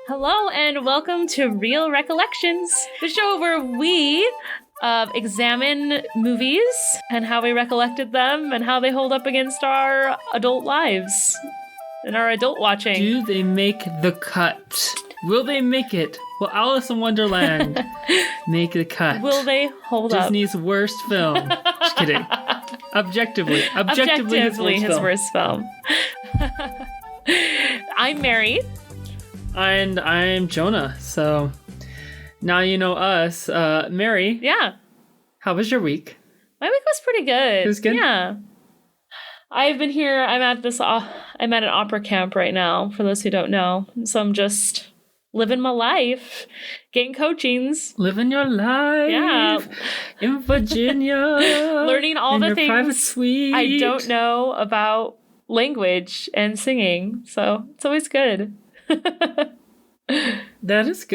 Hello and welcome to Real Recollections, the show where we examine movies and how we recollected them and how they hold up against our adult lives and our adult watching. Do they make the cut? Will they make it? Will Alice in Wonderland make the cut? Will they hold up? Disney's worst film. Just kidding. Objectively his worst film. I'm Mary. And I'm Jonah. So now you know us. Mary. Yeah. How was your week? My week was pretty good. It was good? Yeah. I've been here. I'm at an opera camp right now, for those who don't know. So I'm just living my life, getting coachings. Living your life. Yeah. In Virginia. Learning all in the your things private suite. I don't know about language and singing. So it's always good. That is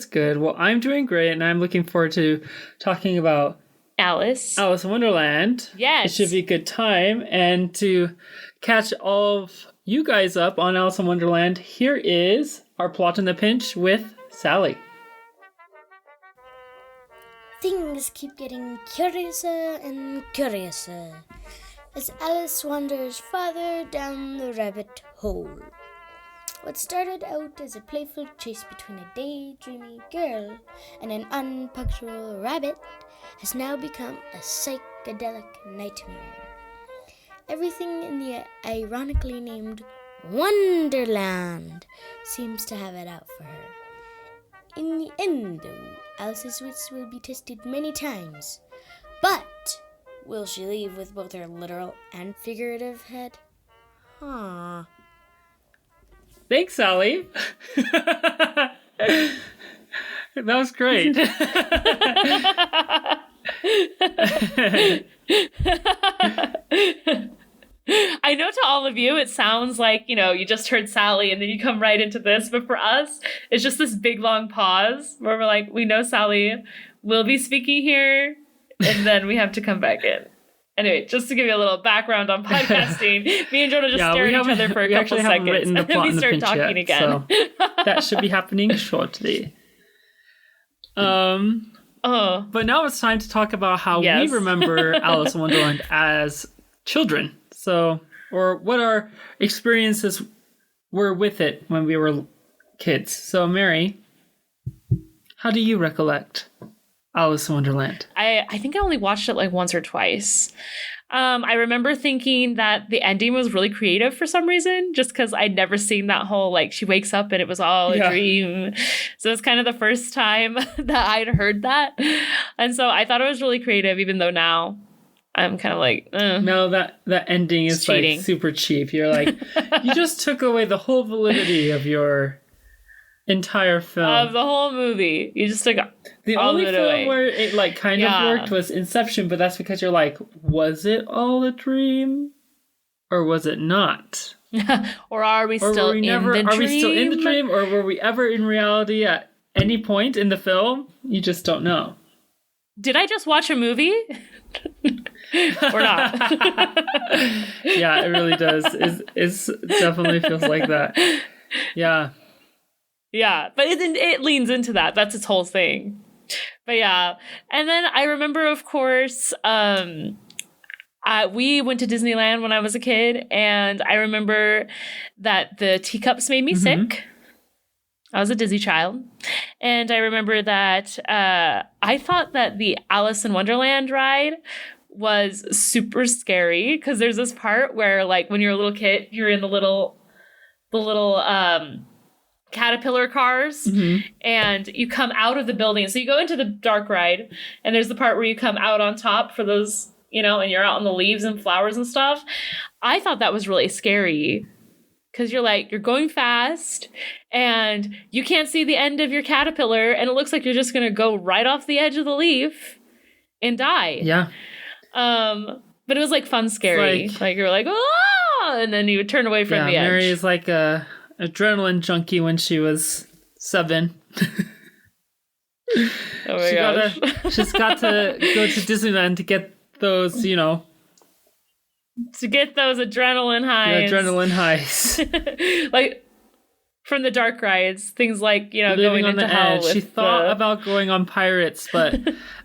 good. Well, I'm doing great, and I'm looking forward to talking about Alice in Wonderland. Yes. It should be a good time. And to catch all of you guys up on Alice in Wonderland, here is our plot in the pinch with Sally. Things keep getting curiouser and curiouser as Alice wanders farther down the rabbit hole. What started out as a playful chase between a daydreamy girl and an unpunctual rabbit has now become a psychedelic nightmare. Everything in the ironically named Wonderland seems to have it out for her. In the end, though, Alice's wits will be tested many times. But will she leave with both her literal and figurative head? Thanks, Sally. That was great. I know to all of you, it sounds like, you just heard Sally and then you come right into this. But for us, it's just this big, long pause where we're like, we know Sally will be speaking here, and then we have to come back in. Anyway, just to give you a little background on podcasting, me and Jonah just stare at each other for a couple seconds, and then we start talking again. So that should be happening shortly. But now it's time to talk about how we remember Alice in Wonderland as children. So, or what our experiences were with it when we were kids. So, Mary, how do you recollect Alice in Wonderland? I think I only watched it like once or twice. I remember thinking that the ending was really creative for some reason, just because I'd never seen that whole, like, she wakes up and it was all a dream. So it's kind of the first time that I'd heard that. And so I thought it was really creative, even though now I'm kind of like, No, that ending is like super cheap. You're like, you just took away the whole validity of your entire film. Of the whole movie. You just took the all only of it film away. where it like kind of worked was Inception, but that's because you're like, was it all a dream? Or was it not? Or are we still in the dream? Are we still in the dream? Or were we ever in reality at any point in the film? You just don't know. Did I just watch a movie? Or not? Yeah, it really does. It definitely feels like that. Yeah. Yeah, but it leans into that. That's its whole thing. But yeah. And then I remember, of course, we went to Disneyland when I was a kid, and I remember that the teacups made me sick. I was a Disney child. And I remember that I thought that the Alice in Wonderland ride was super scary, because there's this part where, like, when you're a little kid, you're in the little caterpillar cars, and you come out of the building. So you go into the dark ride, and there's the part where you come out on top for those, and you're out on the leaves and flowers and stuff. I thought that was really scary, because you're going fast and you can't see the end of your caterpillar, and it looks like you're just going to go right off the edge of the leaf and die. Yeah. But it was like fun scary. Like you're like, oh, and then you would turn away from the edge. Mary is like a adrenaline junkie when she was 7. Oh my gosh. She's got to go to Disneyland to get those, to get those adrenaline highs. Adrenaline highs. Like, from the dark rides. Things like, Living going on into the hell. edge. She thought about going on Pirates, but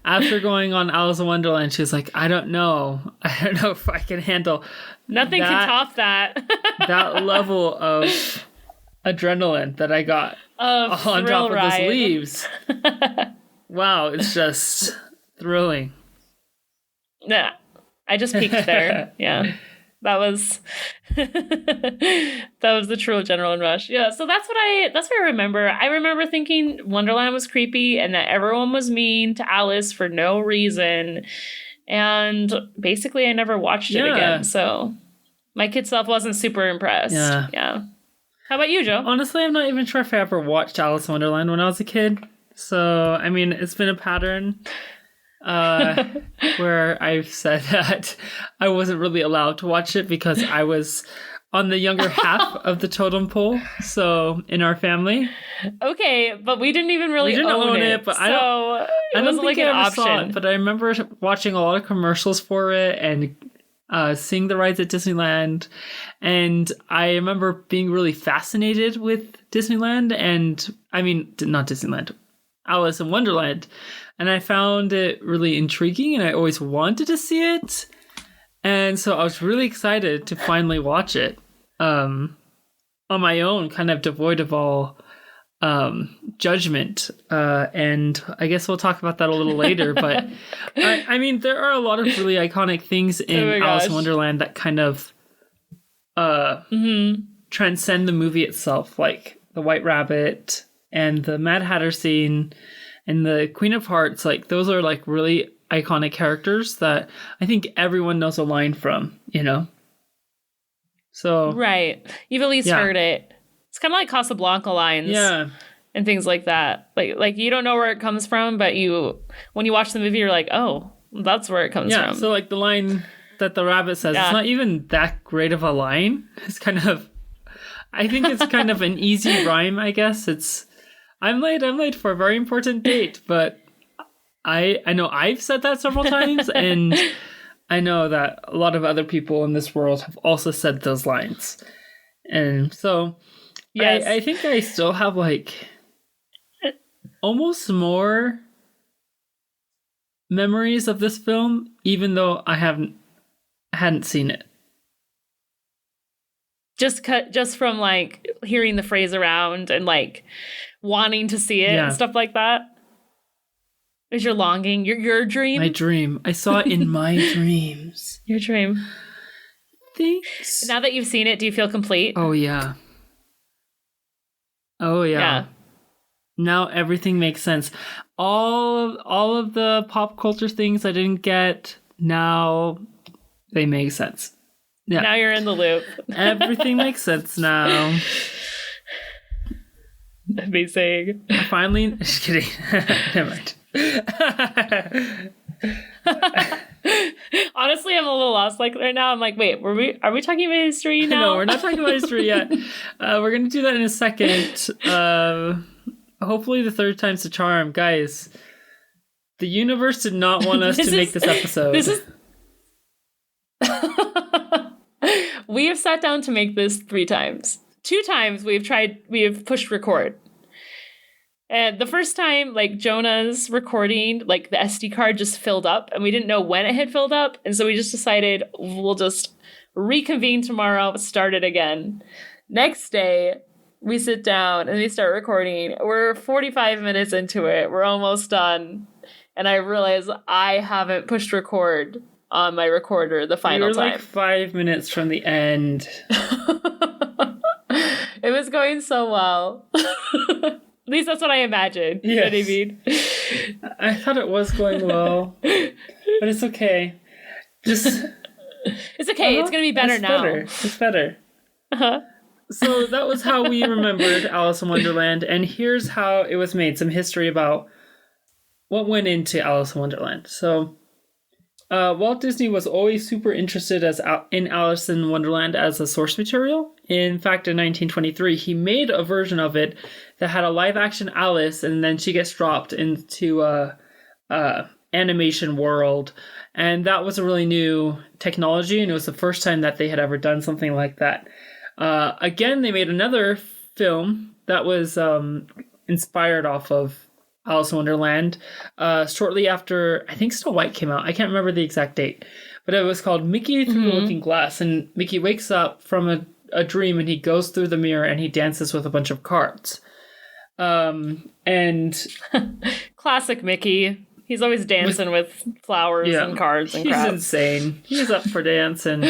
after going on Alice in Wonderland, she was like, I don't know if I can handle Nothing can top that. that level of adrenaline that I got on top of those leaves. Wow, it's just thrilling. Yeah, I just peeked there. Yeah. That was the true adrenaline rush. Yeah, so that's what I remember. I remember thinking Wonderland was creepy and that everyone was mean to Alice for no reason. And basically I never watched it again. So my kid self wasn't super impressed. Yeah. How about you, Joe? Honestly, I'm not even sure if I ever watched Alice in Wonderland when I was a kid. So, I mean, it's been a pattern where I've said that I wasn't really allowed to watch it because I was on the younger half of the totem pole. So in our family, okay, but we didn't even really own it. But I don't think like I ever option. saw it. But I remember watching a lot of commercials for it and seeing the rides at Disneyland, and I remember being really fascinated with Disneyland, and I mean not Disneyland, Alice in Wonderland. And I found it really intriguing and I always wanted to see it. And so I was really excited to finally watch it on my own, kind of devoid of all judgment. And I guess we'll talk about that a little later. But I mean, there are a lot of really iconic things in Alice in Wonderland that kind of transcend the movie itself, like the White Rabbit and the Mad Hatter scene and the Queen of Hearts. Like, those are like really iconic characters that I think everyone knows a line from, So right, you've at least heard it. It's kind of like Casablanca lines, and things like that. Like you don't know where it comes from, but when you watch the movie, you're like, oh, that's where it comes from. So like the line that the rabbit says, it's not even that great of a line. It's kind of, I think it's kind of an easy rhyme. I guess it's, I'm late for a very important date, but I know I've said that several times, and I know that a lot of other people in this world have also said those lines. And so I think I still have like almost more memories of this film, even though I hadn't seen it. Just from like hearing the phrase around and like wanting to see it and stuff like that. Is your longing your dream? My dream. I saw it in my dreams. Your dream. Thanks. Now that you've seen it, do you feel complete? Oh yeah. Now everything makes sense. All of the pop culture things I didn't get, now they make sense. Yeah. Now you're in the loop. Everything makes sense now. Amazing. Finally, just kidding. Never mind. Honestly, I'm a little lost like right now. I'm like, wait, are we talking about history now? No, we're not talking about history yet. We're gonna do that in a second. Hopefully the third time's the charm. Guys, the universe did not want us to make this episode. We have sat down to make this 3 times. 2 times we have pushed record. And the first time, like, Jonah's recording, like, the SD card just filled up, and we didn't know when it had filled up, and so we just decided we'll just reconvene tomorrow, start it again. Next day, we sit down, and we start recording. We're 45 minutes into it. We're almost done. And I realize I haven't pushed record on my recorder the final time. Like 5 minutes from the end. It was going so well. At least that's what I imagined. Yes. You know what I mean? I thought it was going well, but it's okay. It's okay. It's going to be better now. It's better. So that was how we remembered Alice in Wonderland, and here's how it was made. Some history about what went into Alice in Wonderland. So Walt Disney was always super interested in Alice in Wonderland as a source material. In fact, in 1923, he made a version of it that had a live-action Alice, and then she gets dropped into a animation world. And that was a really new technology, and it was the first time that they had ever done something like that. Again, they made another film that was inspired off of Alice in Wonderland shortly after, I think Snow White came out. I can't remember the exact date, but it was called Mickey Through the Looking Glass. And Mickey wakes up from a dream and he goes through the mirror and he dances with a bunch of cards. And classic Mickey. He's always dancing with flowers and cards and crap. He's insane. He's up for dancing.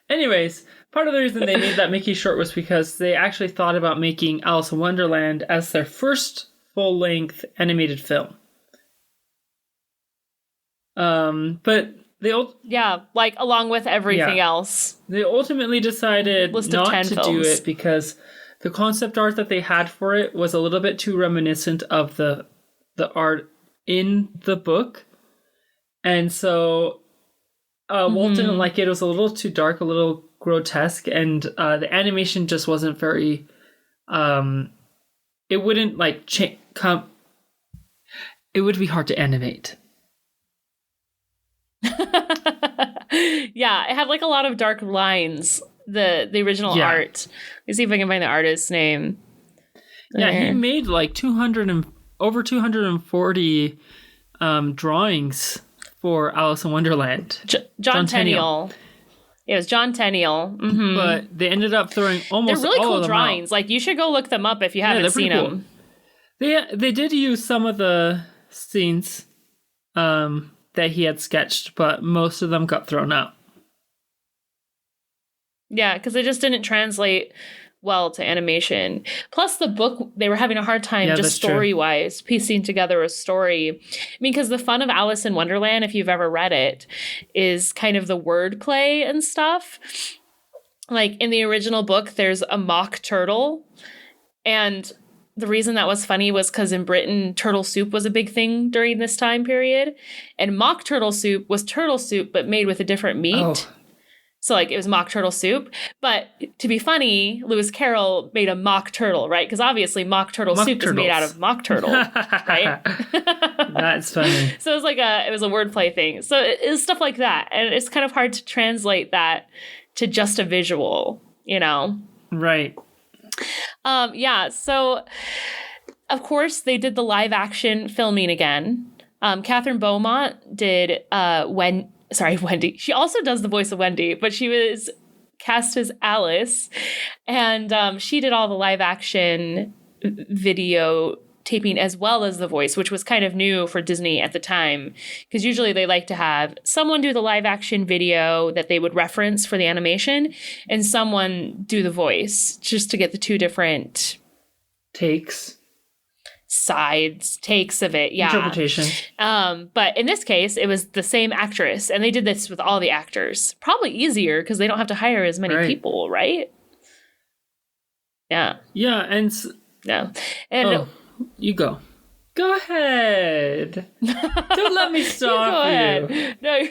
Anyways, part of the reason they made that Mickey short was because they actually thought about making Alice in Wonderland as their first full-length animated film. But they like along with everything else. They ultimately decided not to do it because the concept art that they had for it was a little bit too reminiscent of the art in the book. And so Walt didn't like it. It was a little too dark, a little grotesque, and the animation just wasn't very... it wouldn't like it would be hard to animate. Yeah, it had like a lot of dark lines, the original art. Let me see if I can find the artist's name. He made like over 240 drawings for Alice in Wonderland. John Tenniel. It was John Tenniel. Mm-hmm. But they ended up throwing almost They're really all cool of them drawings. out. Like, you should go look them up if you haven't seen them. They did use some of the scenes that he had sketched, but most of them got thrown out. Yeah, because they just didn't translate well to animation. Plus, the book, they were having a hard time just story-wise, piecing together a story. I mean, because the fun of Alice in Wonderland, if you've ever read it, is kind of the wordplay and stuff. Like, in the original book, there's a mock turtle, and the reason that was funny was because in Britain, turtle soup was a big thing during this time period. And mock turtle soup was turtle soup, but made with a different meat. Oh. So, like, it was mock turtle soup. But to be funny, Lewis Carroll made a mock turtle, right? Because obviously mock turtle soup is made out of mock turtle, right? That's funny. So it was like it was a wordplay thing. So it was stuff like that. And it's kind of hard to translate that to just a visual, you know? Right. So, of course, they did the live action filming again. Catherine Beaumont did Wendy. She also does the voice of Wendy, but she was cast as Alice. And she did all the live action video taping as well as the voice, which was kind of new for Disney at the time. Because usually they like to have someone do the live action video that they would reference for the animation and someone do the voice, just to get the two different takes of it. Yeah. Interpretation. But in this case, it was the same actress, and they did this with all the actors. Probably easier because they don't have to hire as many people, right? Yeah. Yeah, and you go. Go ahead. Don't let me stop you. No.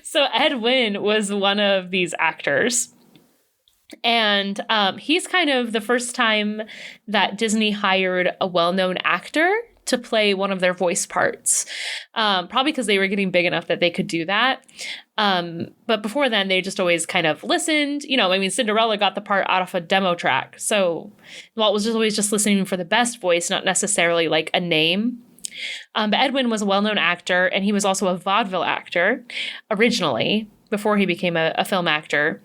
So Ed Wynn was one of these actors. And he's kind of the first time that Disney hired a well-known actor to play one of their voice parts. Probably because they were getting big enough that they could do that. But before then, they just always kind of listened. You know, I mean, Cinderella got the part out of a demo track. So Walt was just always just listening for the best voice, not necessarily like a name. But Ed Wynn was a well-known actor, and he was also a vaudeville actor originally, before he became a film actor.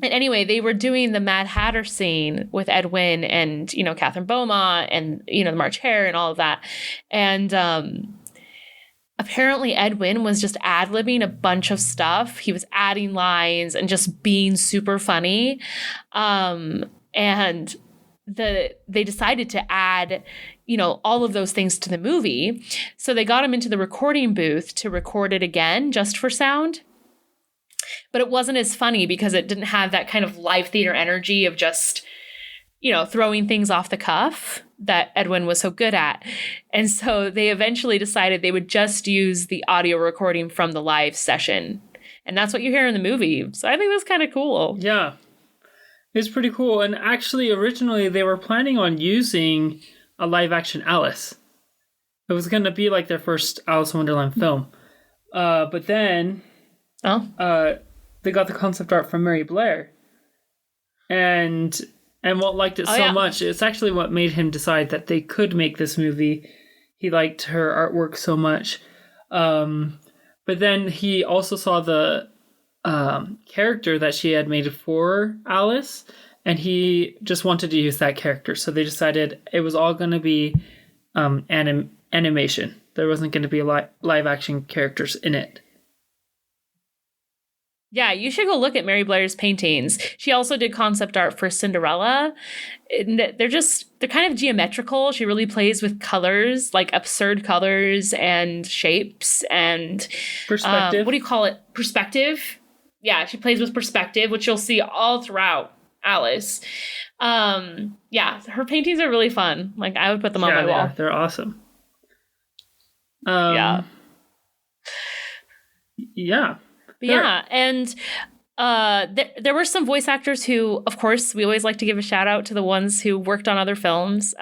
And anyway, they were doing the Mad Hatter scene with Ed Wynn and, you know, Catherine Beaumont and, you know, the March Hare and all of that. And apparently Ed Wynn was just ad-libbing a bunch of stuff. He was adding lines and just being super funny. And they decided to add, you know, all of those things to the movie. So they got him into the recording booth to record it again, just for sound. But it wasn't as funny because it didn't have that kind of live theater energy of just, you know, throwing things off the cuff that Ed Wynn was so good at. And so they eventually decided they would just use the audio recording from the live session. And that's what you hear in the movie. So I think that's kind of cool. Yeah. It's pretty cool. And actually, originally, they were planning on using a live-action Alice. It was going to be like their first Alice in Wonderland film. But then They got the concept art from Mary Blair. And Walt liked it so much. It's actually what made him decide that they could make this movie. He liked her artwork so much. But then he also saw the character that she had made for Alice, and he just wanted to use that character. So they decided it was all going to be animation. There wasn't going to be live action characters in it. Yeah, you should go look at Mary Blair's paintings. She also did concept art for Cinderella. They're kind of geometrical. She really plays with colors, like absurd colors and shapes and perspective. What do you call it? Perspective. Yeah, she plays with perspective, which you'll see all throughout Alice. Yeah, her paintings are really fun. Like, I would put them on my wall. They're awesome. Yeah. Yeah, and there were some voice actors who, of course, we always like to give a shout out to the ones who worked on other films.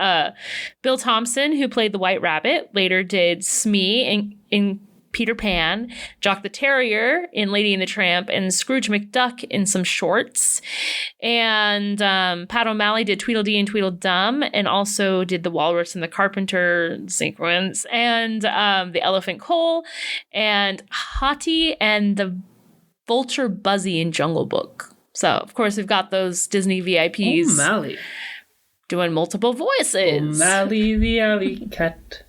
Bill Thompson, who played the White Rabbit, later did Smee in Peter Pan, Jock the Terrier in Lady and the Tramp, and Scrooge McDuck in some shorts. And Pat O'Malley did Tweedledee and Tweedledum, and also did the Walrus and the Carpenter sequence, and the Elephant Cole, and Hottie and the Vulture Buzzy in Jungle Book. So, of course, we've got those Disney VIPs O'Malley doing multiple voices. O'Malley the alley cat.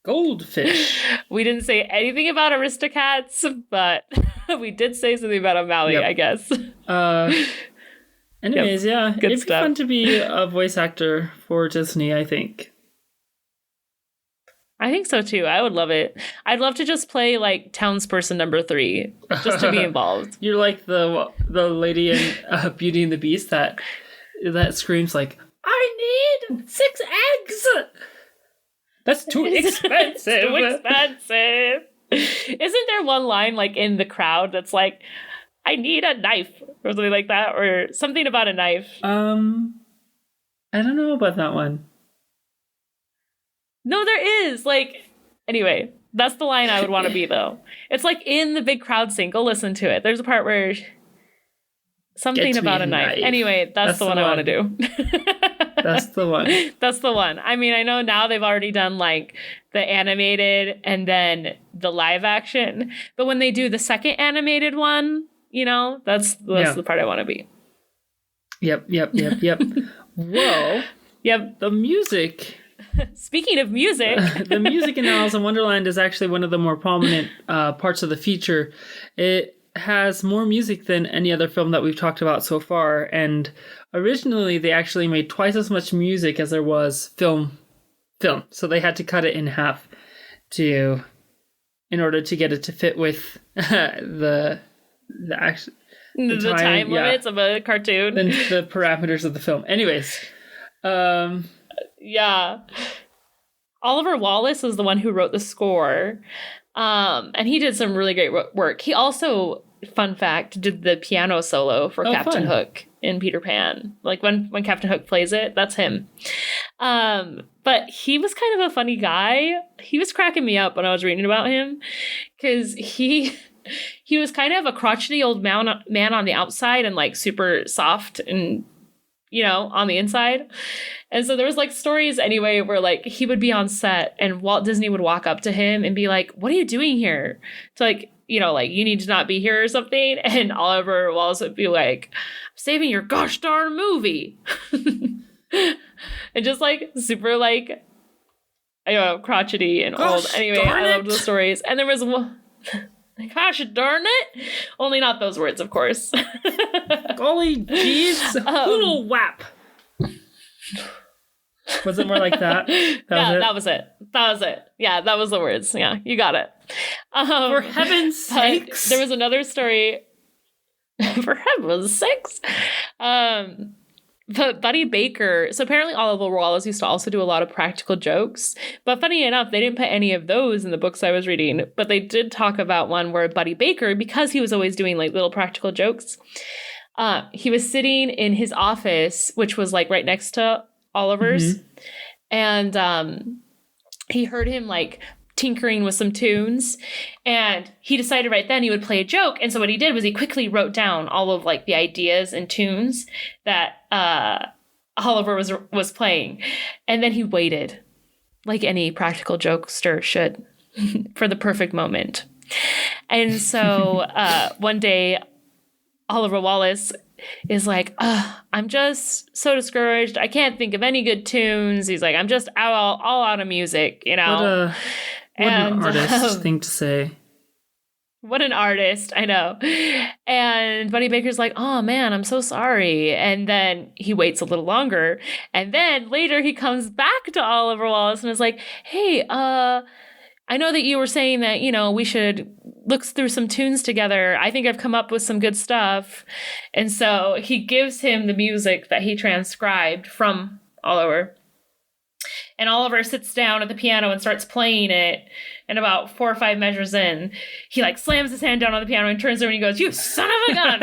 Goldfish. We didn't say anything about Aristocats, but we did say something about O'Malley, I guess. Anyways, yeah. Good It'd stuff. be fun to be a voice actor for Disney, I think. I think so, too. I would love it. I'd love to just play, like, townsperson number 3, just to be involved. You're like the lady in Beauty and the Beast that screams, like, I need 6 eggs! That's too expensive. It's too expensive. Isn't there one line, like, in the crowd that's like, I need a knife, or something like that, or something about a knife? I don't know about that one. No, there is. Like, anyway, that's the line I would want to be, though. It's like in the big crowd scene. Go listen to it. There's a part where something about a knife. Anyway, that's the one I want to do. That's the one. That's the one. I mean, I know now they've already done like the animated and then the live action. But when they do the second animated one, you know, that's the part I want to be. Yep. Whoa. Yep. The music. Speaking of music. The music in Alice in Wonderland is actually one of the more prominent parts of the feature. It has more music than any other film that we've talked about so far, and originally they actually made twice as much music as there was film, so they had to cut it in half in order to get it to fit with the time limits of a cartoon and the parameters of the film. Anyways, yeah, Oliver Wallace is the one who wrote the score, and he did some really great work. He also, fun fact, did the piano solo for Captain Hook in Peter Pan. Like when Captain Hook plays it, that's him. But he was kind of a funny guy. He was cracking me up when I was reading about him, because he was kind of a crotchety old man on the outside and like super soft and, you know, on the inside. And so there was like stories anyway where like he would be on set and Walt Disney would walk up to him and be like, "What are you doing here?" To like, you know, like, "You need to not be here," or something. And Oliver Wallace would be like, "I'm saving your gosh darn movie." And just like super like, I don't know, crotchety and old. Anyway, I loved the stories. And there was one, gosh darn it. Only not those words, of course. Golly jeez. Hoodle whap. Was it more like that? That was it. Yeah, that was the words. Yeah, you got it. For heaven's sakes. There was another story. For heaven's sakes. But Buddy Baker, so apparently Oliver Wallace used to also do a lot of practical jokes. But funny enough, they didn't put any of those in the books I was reading. But they did talk about one where Buddy Baker, because he was always doing like little practical jokes, he was sitting in his office, which was like right next to Oliver's. Mm-hmm. And he heard him like tinkering with some tunes, and he decided right then he would play a joke. And so what he did was he quickly wrote down all of like the ideas and tunes that Oliver was playing, and then he waited, like any practical jokester should, for the perfect moment. And so one day, Oliver Wallace is like, I'm just so discouraged. I can't think of any good tunes. He's like, I'm just all out of music, you know. What an artist thing to say. What an artist, I know. And Bunny Baker's like, oh man, I'm so sorry. And then he waits a little longer. And then later he comes back to Oliver Wallace and is like, hey, I know that you were saying that, you know, we should look through some tunes together. I think I've come up with some good stuff. And so he gives him the music that he transcribed from Oliver. And Oliver sits down at the piano and starts playing it. And about 4 or 5 measures in, he like slams his hand down on the piano and turns over and he goes, "You son of a gun!"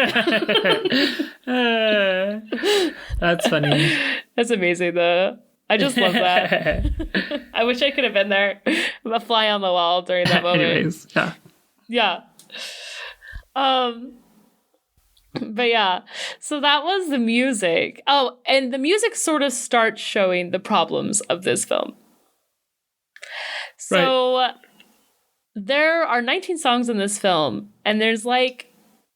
That's funny. That's amazing, though. I just love that. I wish I could have been there, the fly on the wall during that moment. Anyways, yeah. But yeah, so that was the music. Oh, and the music sort of starts showing the problems of this film. So there are 19 songs in this film, and there's like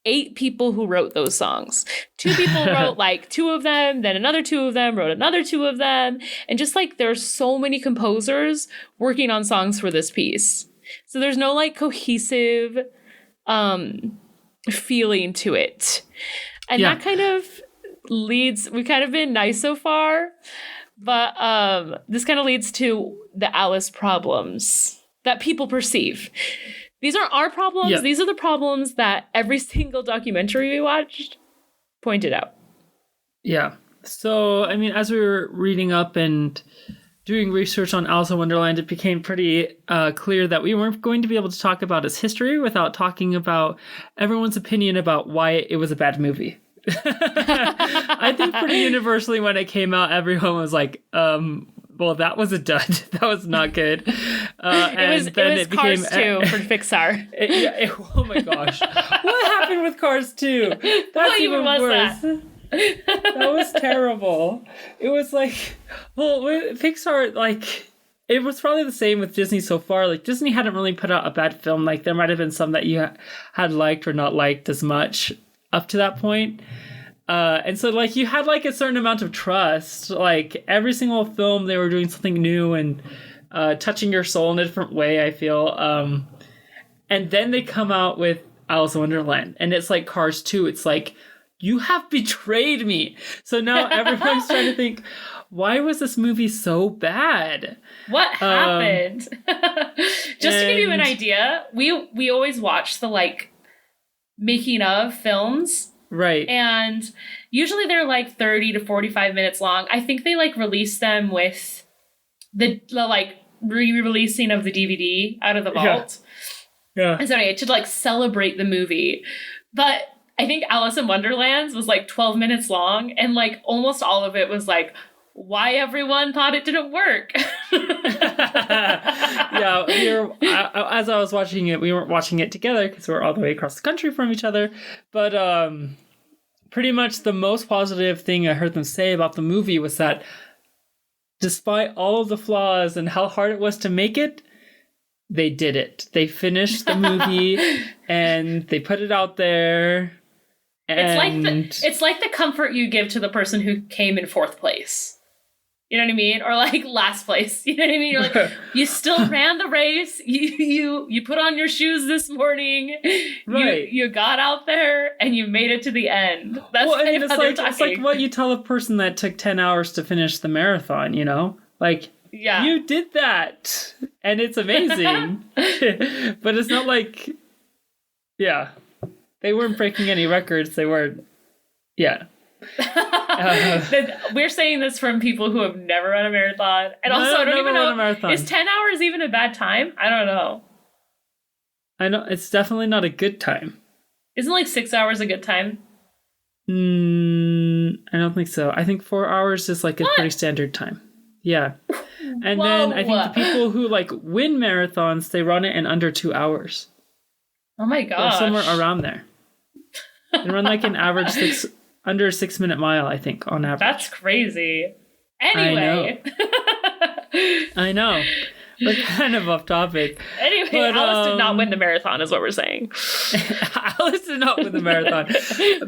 8 people who wrote those songs. 2 people wrote like 2 of them, then another 2 of them wrote another 2 of them. And just like there's so many composers working on songs for this piece. So there's no like cohesive feeling to it. And that kind of leads, we've kind of been nice so far, but this kind of leads to the Alice problems that people perceive. These aren't our problems. Yeah. These are the problems that every single documentary we watched pointed out. Yeah. So, I mean, as we were reading up and doing research on Alice in Wonderland, it became pretty clear that we weren't going to be able to talk about its history without talking about everyone's opinion about why it was a bad movie. I think pretty universally when it came out, everyone was like, well, that was a dud. That was not good. It was Cars 2 for Pixar. Oh my gosh. What happened with Cars 2? That's even worse. That was terrible. It was like, well, Pixar, like, it was probably the same with Disney so far. Like, Disney hadn't really put out a bad film. Like, there might have been some that you had liked or not liked as much up to that point. And so, like, you had, like, a certain amount of trust. Like, every single film, they were doing something new and touching your soul in a different way, I feel. And then they come out with Alice in Wonderland. And it's like Cars 2. It's like, you have betrayed me. So now everyone's trying to think, why was this movie so bad? What happened? Just to give you an idea, we always watch the, like, making of films. Right. And usually they're like 30 to 45 minutes long. I think they like release them with the like re-releasing of the DVD out of the vault. Yeah. And so anyway, to like celebrate the movie. But I think Alice in Wonderland was like 12 minutes long, and like almost all of it was like, why everyone thought it didn't work. Yeah, as I was watching it, we weren't watching it together because we're all the way across the country from each other. But pretty much the most positive thing I heard them say about the movie was that despite all of the flaws and how hard it was to make it, they did it. They finished the movie and they put it out there. It's like the comfort you give to the person who came in 4th place. You know what I mean? Or like last place. You know what I mean? You're like, you still ran the race. You put on your shoes this morning. Right. You got out there and you made it to the end. That's it's like what you tell a person that took 10 hours to finish the marathon, you know? Like, yeah, you did that. And it's amazing. But it's not like, yeah. They weren't breaking any records. They weren't, yeah. We're saying this from people who have never run a marathon, and also I don't even know, is 10 hours even a bad time? I don't know. I know it's definitely not a good time. Isn't like 6 hours a good time? I don't think so. I think 4 hours is like a pretty standard time. Yeah. And then I think the people who like win marathons, they run it in under 2 hours. Oh my gosh. Or somewhere around there. They run like an average under a 6 minute mile, I think, on average. That's crazy. Anyway. I know. We're kind of off topic. Anyway, but, Alice did not win the marathon, is what we're saying. Alice did not win the marathon.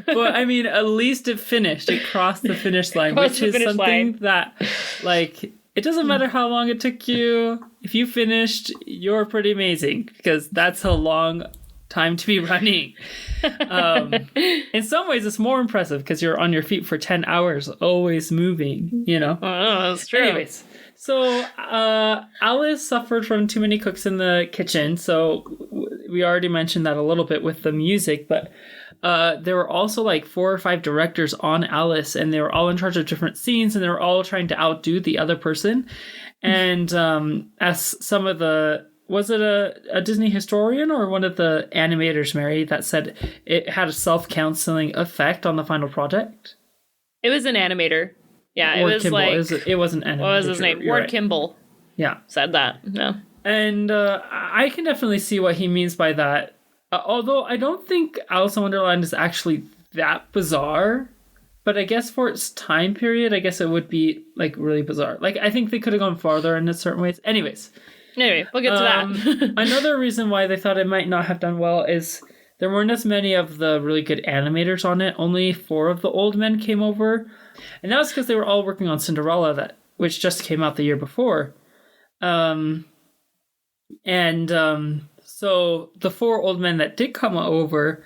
But, I mean, at least it finished. It crossed the finish line, which is something that, like, it doesn't matter how long it took you. If you finished, you're pretty amazing. Because that's a long time to be running. In some ways, it's more impressive because you're on your feet for 10 hours, always moving, you know? Oh, that's true. Anyways. So, Alice suffered from too many cooks in the kitchen. So, we already mentioned that a little bit with the music, but there were also like 4 or 5 directors on Alice, and they were all in charge of different scenes, and they were all trying to outdo the other person. And as some of the... Was it a Disney historian or one of the animators, Mary, that said it had a self-counseling effect on the final project? It was an animator. Yeah, Ward it was Kimball. like... It wasn't animator. What was his name? Ward right. Kimball. Yeah. Said that. Yeah. And I can definitely see what he means by that. Although I don't think Alice in Wonderland is actually that bizarre. But I guess for its time period, I guess it would be like really bizarre. Like, I think they could have gone farther in certain ways. Anyway, we'll get to that. Another reason why they thought it might not have done well is there weren't as many of the really good animators on it. Only 4 of the old men came over. And that was because they were all working on Cinderella, which just came out the year before. So the 4 old men that did come over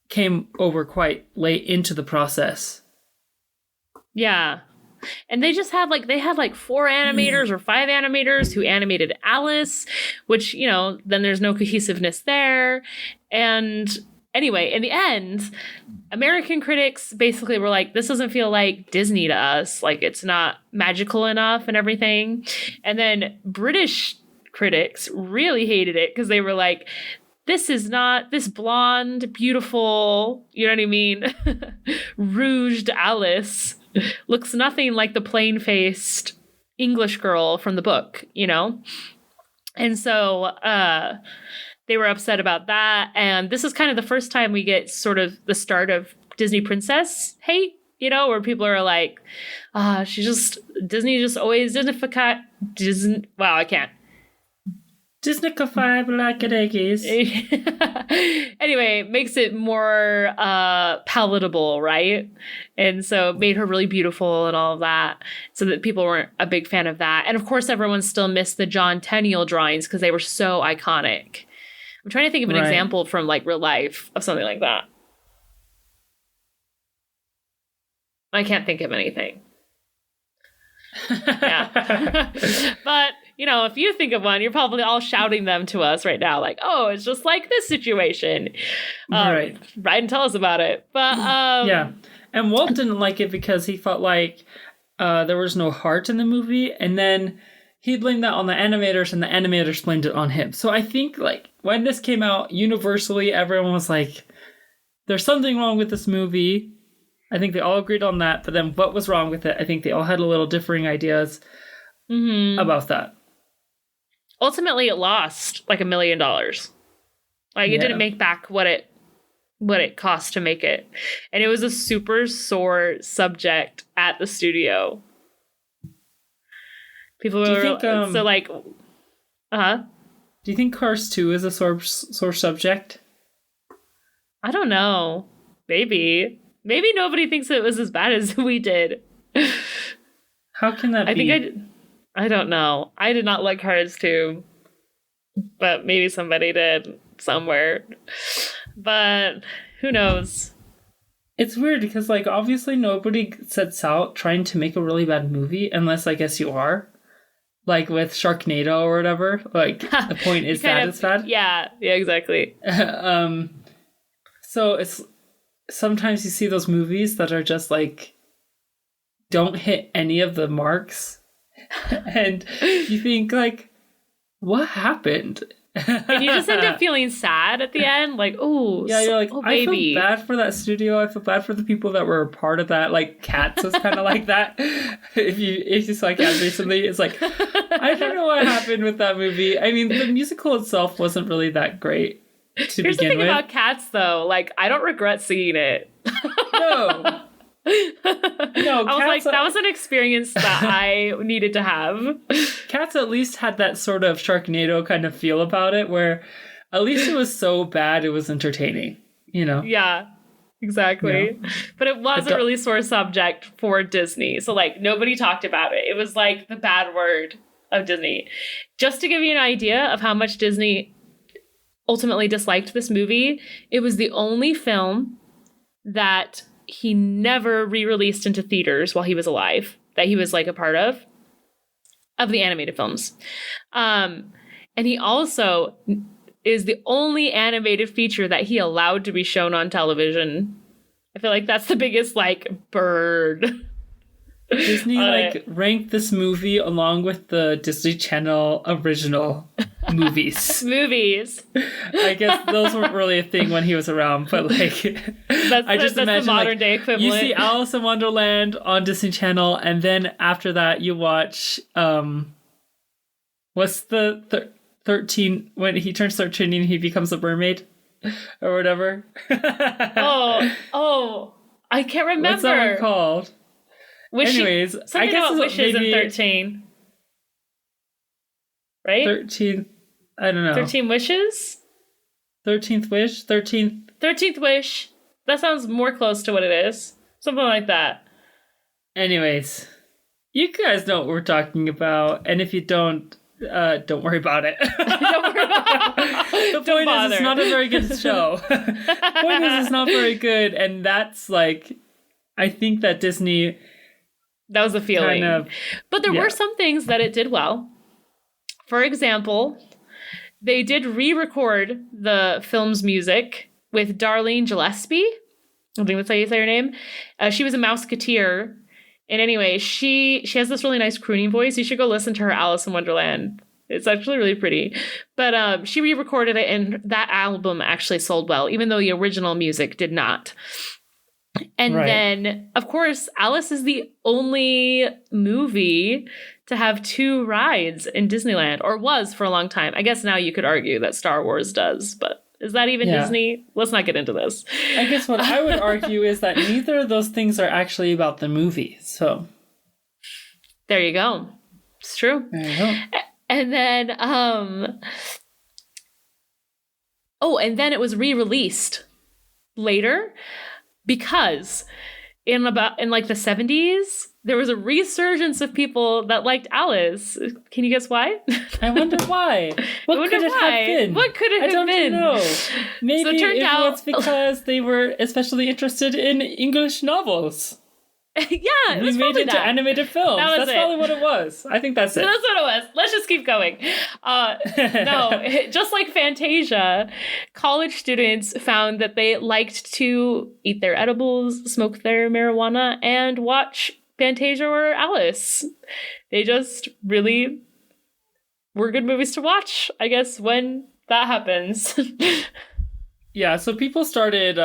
came over quite late into the process. Yeah. And they just had like 4 animators or 5 animators who animated Alice, which, you know, then there's no cohesiveness there. And anyway, in the end, American critics basically were like, this doesn't feel like Disney to us. Like, it's not magical enough and everything. And then British critics really hated it because they were like, this is not this blonde, beautiful, you know what I mean, rouged Alice looks nothing like the plain-faced English girl from the book, you know? And so they were upset about that. And this is kind of the first time we get sort of the start of Disney princess hate, you know, where people are like, Disney just always wow, I can't. Disney-fied like it is. Anyway, makes it more palatable, right? And so it made her really beautiful and all of that, so that people weren't a big fan of that. And of course, everyone still missed the John Tenniel drawings because they were so iconic. I'm trying to think of an example from like real life of something like that. I can't think of anything. Yeah. But, you know, if you think of one, you're probably all shouting them to us right now. Like, oh, it's just like this situation. Right. Write and tell us about it. But yeah. And Walt didn't like it because he felt like there was no heart in the movie. And then he blamed that on the animators, and the animators blamed it on him. So I think, like, when this came out, universally, everyone was like, there's something wrong with this movie. I think they all agreed on that. But then what was wrong with it? I think they all had a little differing ideas about that. Ultimately, it lost like $1 million. Like, it didn't make back what it cost to make it. And it was a super sore subject at the studio. People were so like, Do you think Cars 2 is a sore subject? I don't know. Maybe nobody thinks it was as bad as we did. How can that be? I don't know. I did not like Cars 2, but maybe somebody did somewhere. But who knows? It's weird because, like, obviously nobody sets out trying to make a really bad movie, unless I guess you are. Like with Sharknado or whatever. Like, the point is that it's bad. Yeah, exactly. So it's sometimes you see those movies that are just like don't hit any of the marks. And you think, like, what happened? And you just end up feeling sad at the end, like, oh, yeah, you're like, oh, I baby. feel bad for that studio. I feel bad for the people that were a part of that. Like Cats was kind of like that. If you saw Cats recently, it's like, I don't know what happened with that movie. I mean, the musical itself wasn't really that great to begin with. Here's the thing about Cats, though. Like, I don't regret seeing it. No. No, I was like, that was an experience that I needed to have. Cats at least had that sort of Sharknado kind of feel about it, where at least it was so bad it was entertaining, you know? Yeah, exactly. Yeah. But it was a really sore subject for Disney. So, like, nobody talked about it. It was like the bad word of Disney. Just to give you an idea of how much Disney ultimately disliked this movie, it was the only film that he never re-released into theaters while he was alive, that he was like a part of the animated films. And he also is the only animated feature that he allowed to be shown on television. I feel like that's the biggest like bird. Disney ranked this movie along with the Disney Channel original movies. I guess those weren't really a thing when he was around, but like that's imagine the modern day equivalent. You see Alice in Wonderland on Disney Channel, and then after that you watch what's the 13 when he turns 13 and he becomes a mermaid or whatever. oh, I can't remember. What's that one called? Anyways, something I guess about wishes in 13. Right? 13, I don't know. 13 wishes? 13th wish? 13th wish. That sounds more close to what it is. Something like that. Anyways, you guys know what we're talking about, and if you don't worry about it. Don't worry about it. The point is, it's not a very good show. The point is, it's not very good, and that's like, I think that Disney... That was the feeling. But there were some things that it did well. For example, they did re-record the film's music with Darlene Gillespie. I think that's how you say her name. She was a Mouseketeer. And anyway, she has this really nice crooning voice. You should go listen to her Alice in Wonderland. It's actually really pretty. But she re-recorded it, and that album actually sold well, even though the original music did not. And then, of course, Alice is the only movie to have 2 rides in Disneyland, or was for a long time. I guess now you could argue that Star Wars does, but is that even Disney? Let's not get into this. I guess what I would argue is that neither of those things are actually about the movie, so. There you go. It's true. There you go. And then, and then it was re-released later. Because in like the 70s, there was a resurgence of people that liked Alice. Can you guess why? I wonder why. What could it have been? What could it have been? I don't know. Maybe it was because they were especially interested in English novels. Yeah, it was probably into animated films. That's probably what it was. I think that's it. That's what it was. Let's just keep going. No, just like Fantasia, college students found that they liked to eat their edibles, smoke their marijuana, and watch Fantasia or Alice. They just really were good movies to watch, I guess, when that happens. Yeah, so people started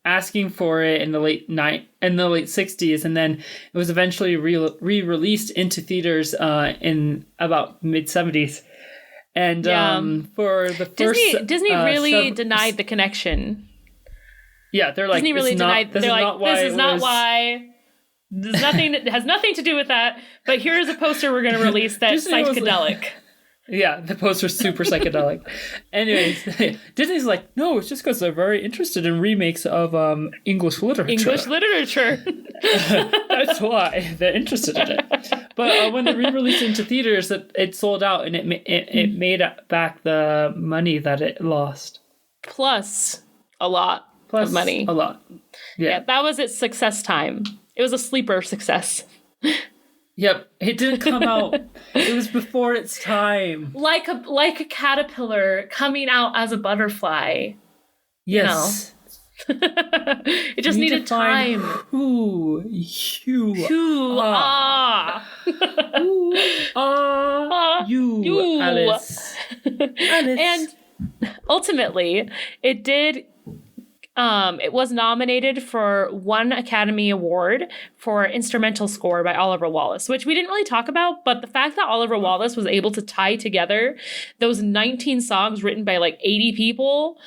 asking for it in the late 60s, and then it was eventually re-released into theaters in about mid-70s. And for the first Disney really denied the connection. Yeah, they're like, Disney really denied. They're like, this is not why. There's nothing. It has nothing to do with that. But here's a poster we're going to release that's psychedelic. Yeah, the poster's super psychedelic. Anyways, Disney's like, no, it's just because they're very interested in remakes of English literature. That's why they're interested in it. But when they re-released it into theaters, it sold out, and it made back the money that it lost. Plus a lot of money. A lot. Yeah, that was its success time. It was a sleeper success. Yep, it didn't come out. It was before its time. Like a caterpillar coming out as a butterfly. Yes. You know? It just needed time. Who are you, Alice? And ultimately, it was nominated for one Academy Award for instrumental score by Oliver Wallace, which we didn't really talk about, but the fact that Oliver Wallace was able to tie together those 19 songs written by like 80 people,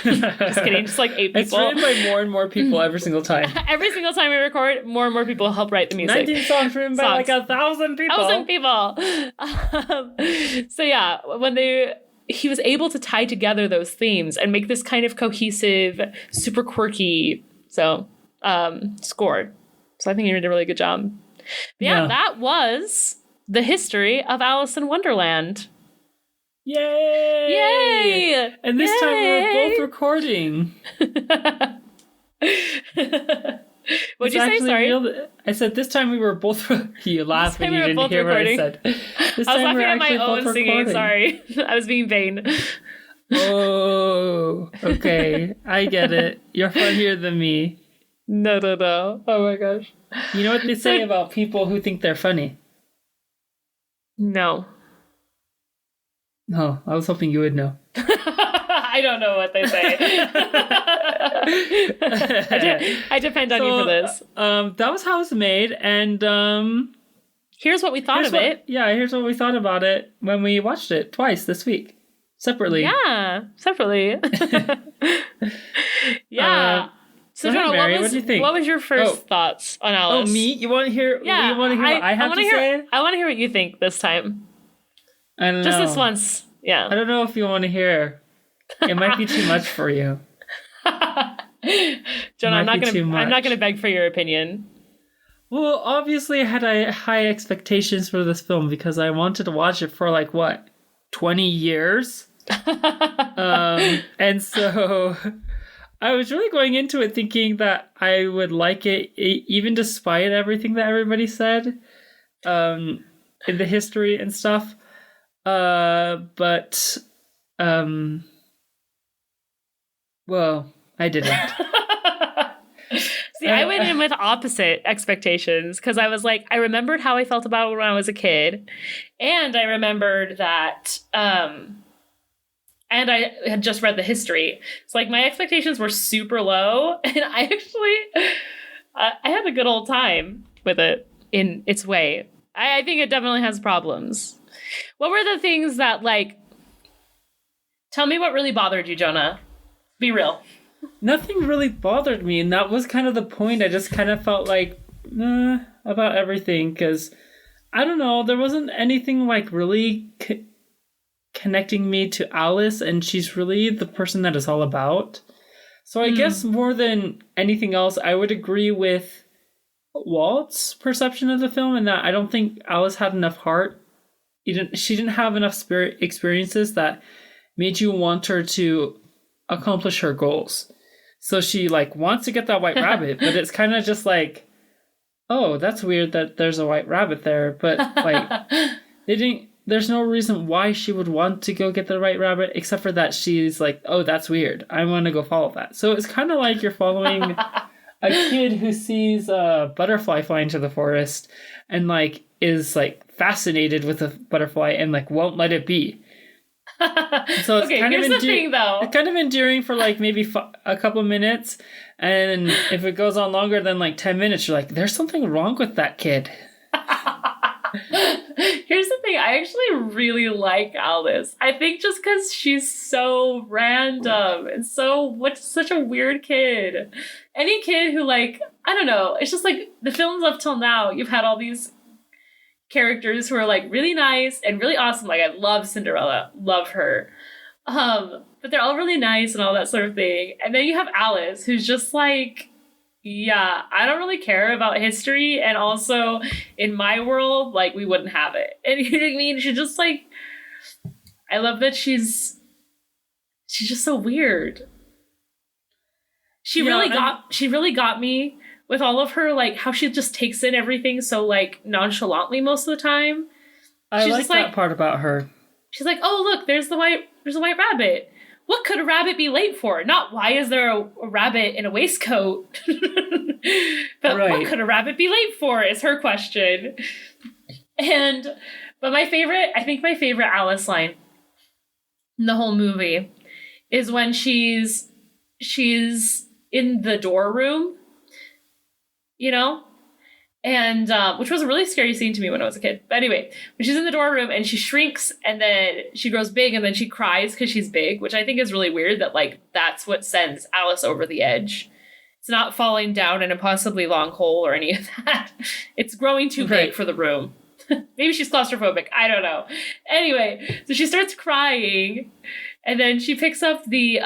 just kidding, just like 8 people. It's written by more and more people every single time. Every single time we record, more and more people help write the music. 19 songs written by like 1,000 people. 1,000 people. So yeah, he was able to tie together those themes and make this kind of cohesive, super quirky score. So I think he did a really good job. But yeah, that was the history of Alice in Wonderland. Yay! Yay! And this time we were both recording. What'd you say? Sorry. I said this time we were both. You laughed when you didn't hear what I said. This I was time laughing at my own singing. Recording. Sorry, I was being vain. Oh, okay. I get it. You're funnier than me. No. Oh my gosh. You know what they say about people who think they're funny? No. Oh, I was hoping you would know. I don't know what they say. I depend on you for this. That was how it was made, and here's what we thought of it. Yeah, here's what we thought about it when we watched it twice this week, separately. Yeah, separately. Yeah. So Jonah, Mary, what do you think? What was your first thoughts on Alice? Oh, me? You want to hear? Yeah, you want to hear what I have to say? I want to hear what you think this time. I don't know. Just this once. Yeah. I don't know if you want to hear. It might be too much for you. Jonah, I'm not gonna beg for your opinion. Well, obviously I had high expectations for this film because I wanted to watch it for 20 years. And so I was really going into it thinking that I would like it, even despite everything that everybody said in the history and stuff. But well, I didn't. See, I went in with opposite expectations because I was like, I remembered how I felt about it when I was a kid, and I remembered that, and I had just read the history. So my expectations were super low, and I actually, I had a good old time with it in its way. I think it definitely has problems. What were the things that tell me what really bothered you, Jonah? Be real. Nothing really bothered me, and that was kind of the point. I just kind of felt about everything, because I don't know, there wasn't anything really connecting me to Alice, and she's really the person that it's all about. So I guess more than anything else, I would agree with Walt's perception of the film, in that I don't think Alice had enough heart. She didn't have enough experiences that made you want her to accomplish her goals. So she wants to get that white rabbit, but it's kind of just oh, that's weird that there's a white rabbit there, but there's no reason why she would want to go get the white rabbit, except for that she's oh, that's weird, I want to go follow that. So it's kind of you're following a kid who sees a butterfly fly into the forest and is fascinated with the butterfly and won't let it be. So it's here's the thing, though. It's kind of enduring for maybe a couple of minutes, and if it goes on longer than 10 minutes, you're there's something wrong with that kid. Here's the thing, I actually really like Alice. I think just because she's so random and such a weird kid. Any kid who I don't know, it's just the films up till now, you've had all these characters who are really nice and really awesome. I love Cinderella, love her, but they're all really nice and all that sort of thing. And then you have Alice, who's just yeah, I don't really care about history, and also in my world we wouldn't have it. And you know what I mean? She's just I love that she's just so weird. She really got me with all of her, how she just takes in everything so, nonchalantly most of the time. I like that part about her. She's oh, look, there's a white rabbit. What could a rabbit be late for? Not why is there a rabbit in a waistcoat? But right. What could a rabbit be late for is her question. But my favorite Alice line in the whole movie is when she's in the door room, you know? And which was a really scary scene to me when I was a kid. But anyway, when she's in the door room and she shrinks and then she grows big and then she cries because she's big, which I think is really weird that like that's what sends Alice over the edge. It's not falling down an impossibly long hole or any of that. It's growing too big for the room. Maybe she's claustrophobic. I don't know. Anyway, so she starts crying and then she picks up the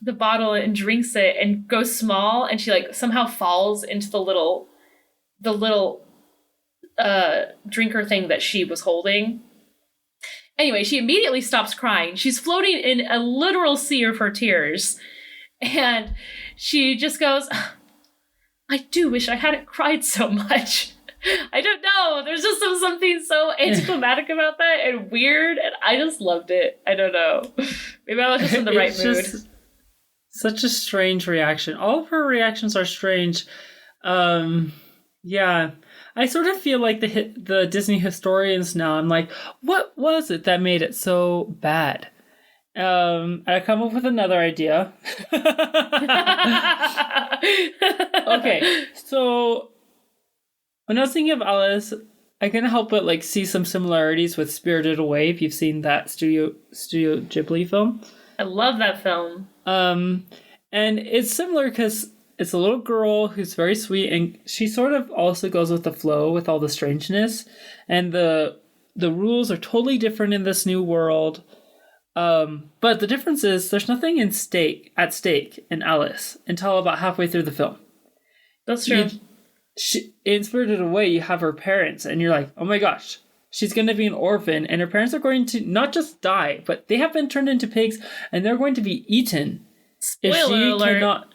bottle and drinks it and goes small and she like somehow falls into the little drinker thing that she was holding. Anyway, she immediately stops crying. She's floating in a literal sea of her tears. And she just goes, I do wish I hadn't cried so much. I don't know. There's just something so anticlimactic about that and weird. And I just loved it. I don't know. Maybe I was just in the right mood. Such a strange reaction. All of her reactions are strange. Yeah, I sort of feel like the Disney historians now. I'm like, what was it that made it so bad? I come up with another idea. Okay, so when I was thinking of Alice, I couldn't help but like see some similarities with Spirited Away. If you've seen that Studio Ghibli film, I love that film. And it's similar because it's a little girl who's very sweet, and she sort of also goes with the flow with all the strangeness. And the rules are totally different in this new world. But the difference is there's nothing at stake in Alice until about halfway through the film. That's true. In Spirited Away, you have her parents, and you're like, oh my gosh, she's going to be an orphan, and her parents are going to not just die, but they have been turned into pigs, and they're going to be eaten. Spoiler alert.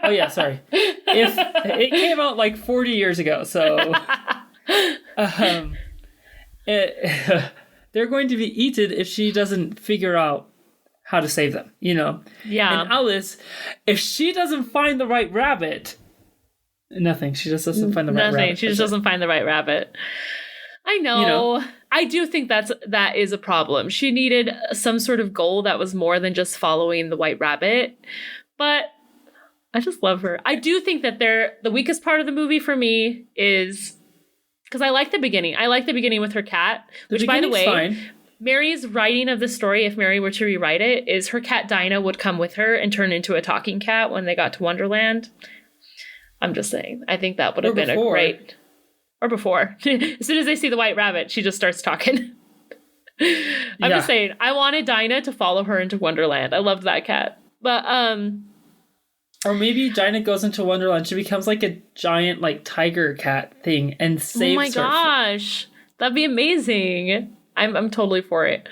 Oh yeah, sorry. If it came out like 40 years ago, so they're going to be eaten if she doesn't figure out how to save them, you know? Yeah. And Alice, if she doesn't find the right rabbit, nothing. She just doesn't find the right rabbit. She just doesn't find the right rabbit. I know. You know. I do think that is a problem. She needed some sort of goal that was more than just following the white rabbit. But I just love her. I do think that the weakest part of the movie for me is because I like the beginning. I like the beginning with her cat, which by the way, fine. Mary's writing of the story, if Mary were to rewrite it, is her cat Dinah would come with her and turn into a talking cat when they got to Wonderland. I'm just saying. I think that would have been a great... Or before. As soon as they see the white rabbit, she just starts talking. I'm just saying, I wanted Dinah to follow her into Wonderland. I loved that cat. But, or maybe Dinah goes into Wonderland. She becomes like a giant, like, tiger cat thing and saves her. Oh my gosh. That'd be amazing. I'm totally for it.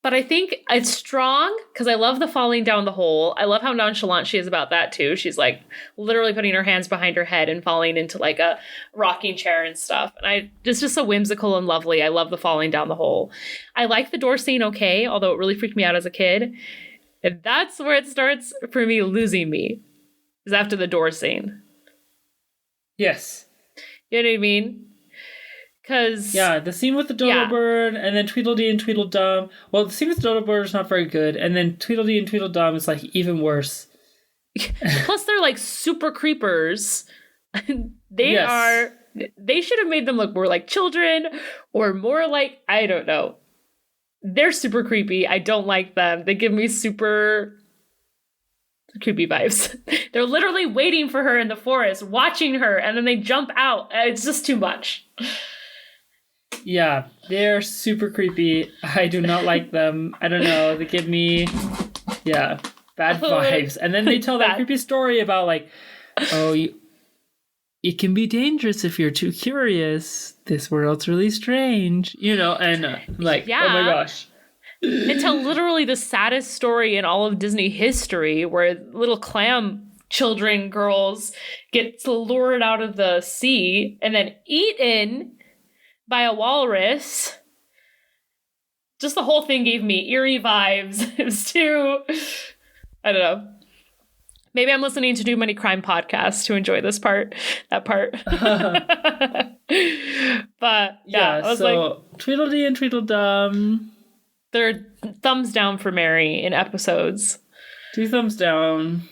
But I think it's strong because I love the falling down the hole. I love how nonchalant she is about that too. She's like literally putting her hands behind her head and falling into like a rocking chair and stuff. And it's just so whimsical and lovely. I love the falling down the hole. I like the door scene okay, although it really freaked me out as a kid. And that's where it starts for me losing me, is after the door scene. Yes. You know what I mean? Because the scene with the dodo bird and then Tweedledee and Tweedledum. Well, the scene with the dodo bird is not very good, and then Tweedledee and Tweedledum is like even worse. Plus, they're like super creepers. They should have made them look more like children, or more like, I don't know. They're super creepy. I don't like them. They give me super creepy vibes. They're literally waiting for her in the forest, watching her, and then they jump out. It's just too much. Yeah, they're super creepy. I do not like them. I don't know. They give me, bad vibes. And then they tell that creepy story about like, it can be dangerous if you're too curious. This world's really strange, you know, and oh my gosh. And tell literally the saddest story in all of Disney history where little clam children, girls, get lured out of the sea and then eaten by a walrus. Just the whole thing gave me eerie vibes. It was too, I don't know. Maybe I'm listening to too many crime podcasts to enjoy that part. But yeah, I was so like, Tweedledee and Tweedledum. They're thumbs down for Mary in episodes. 2 thumbs down.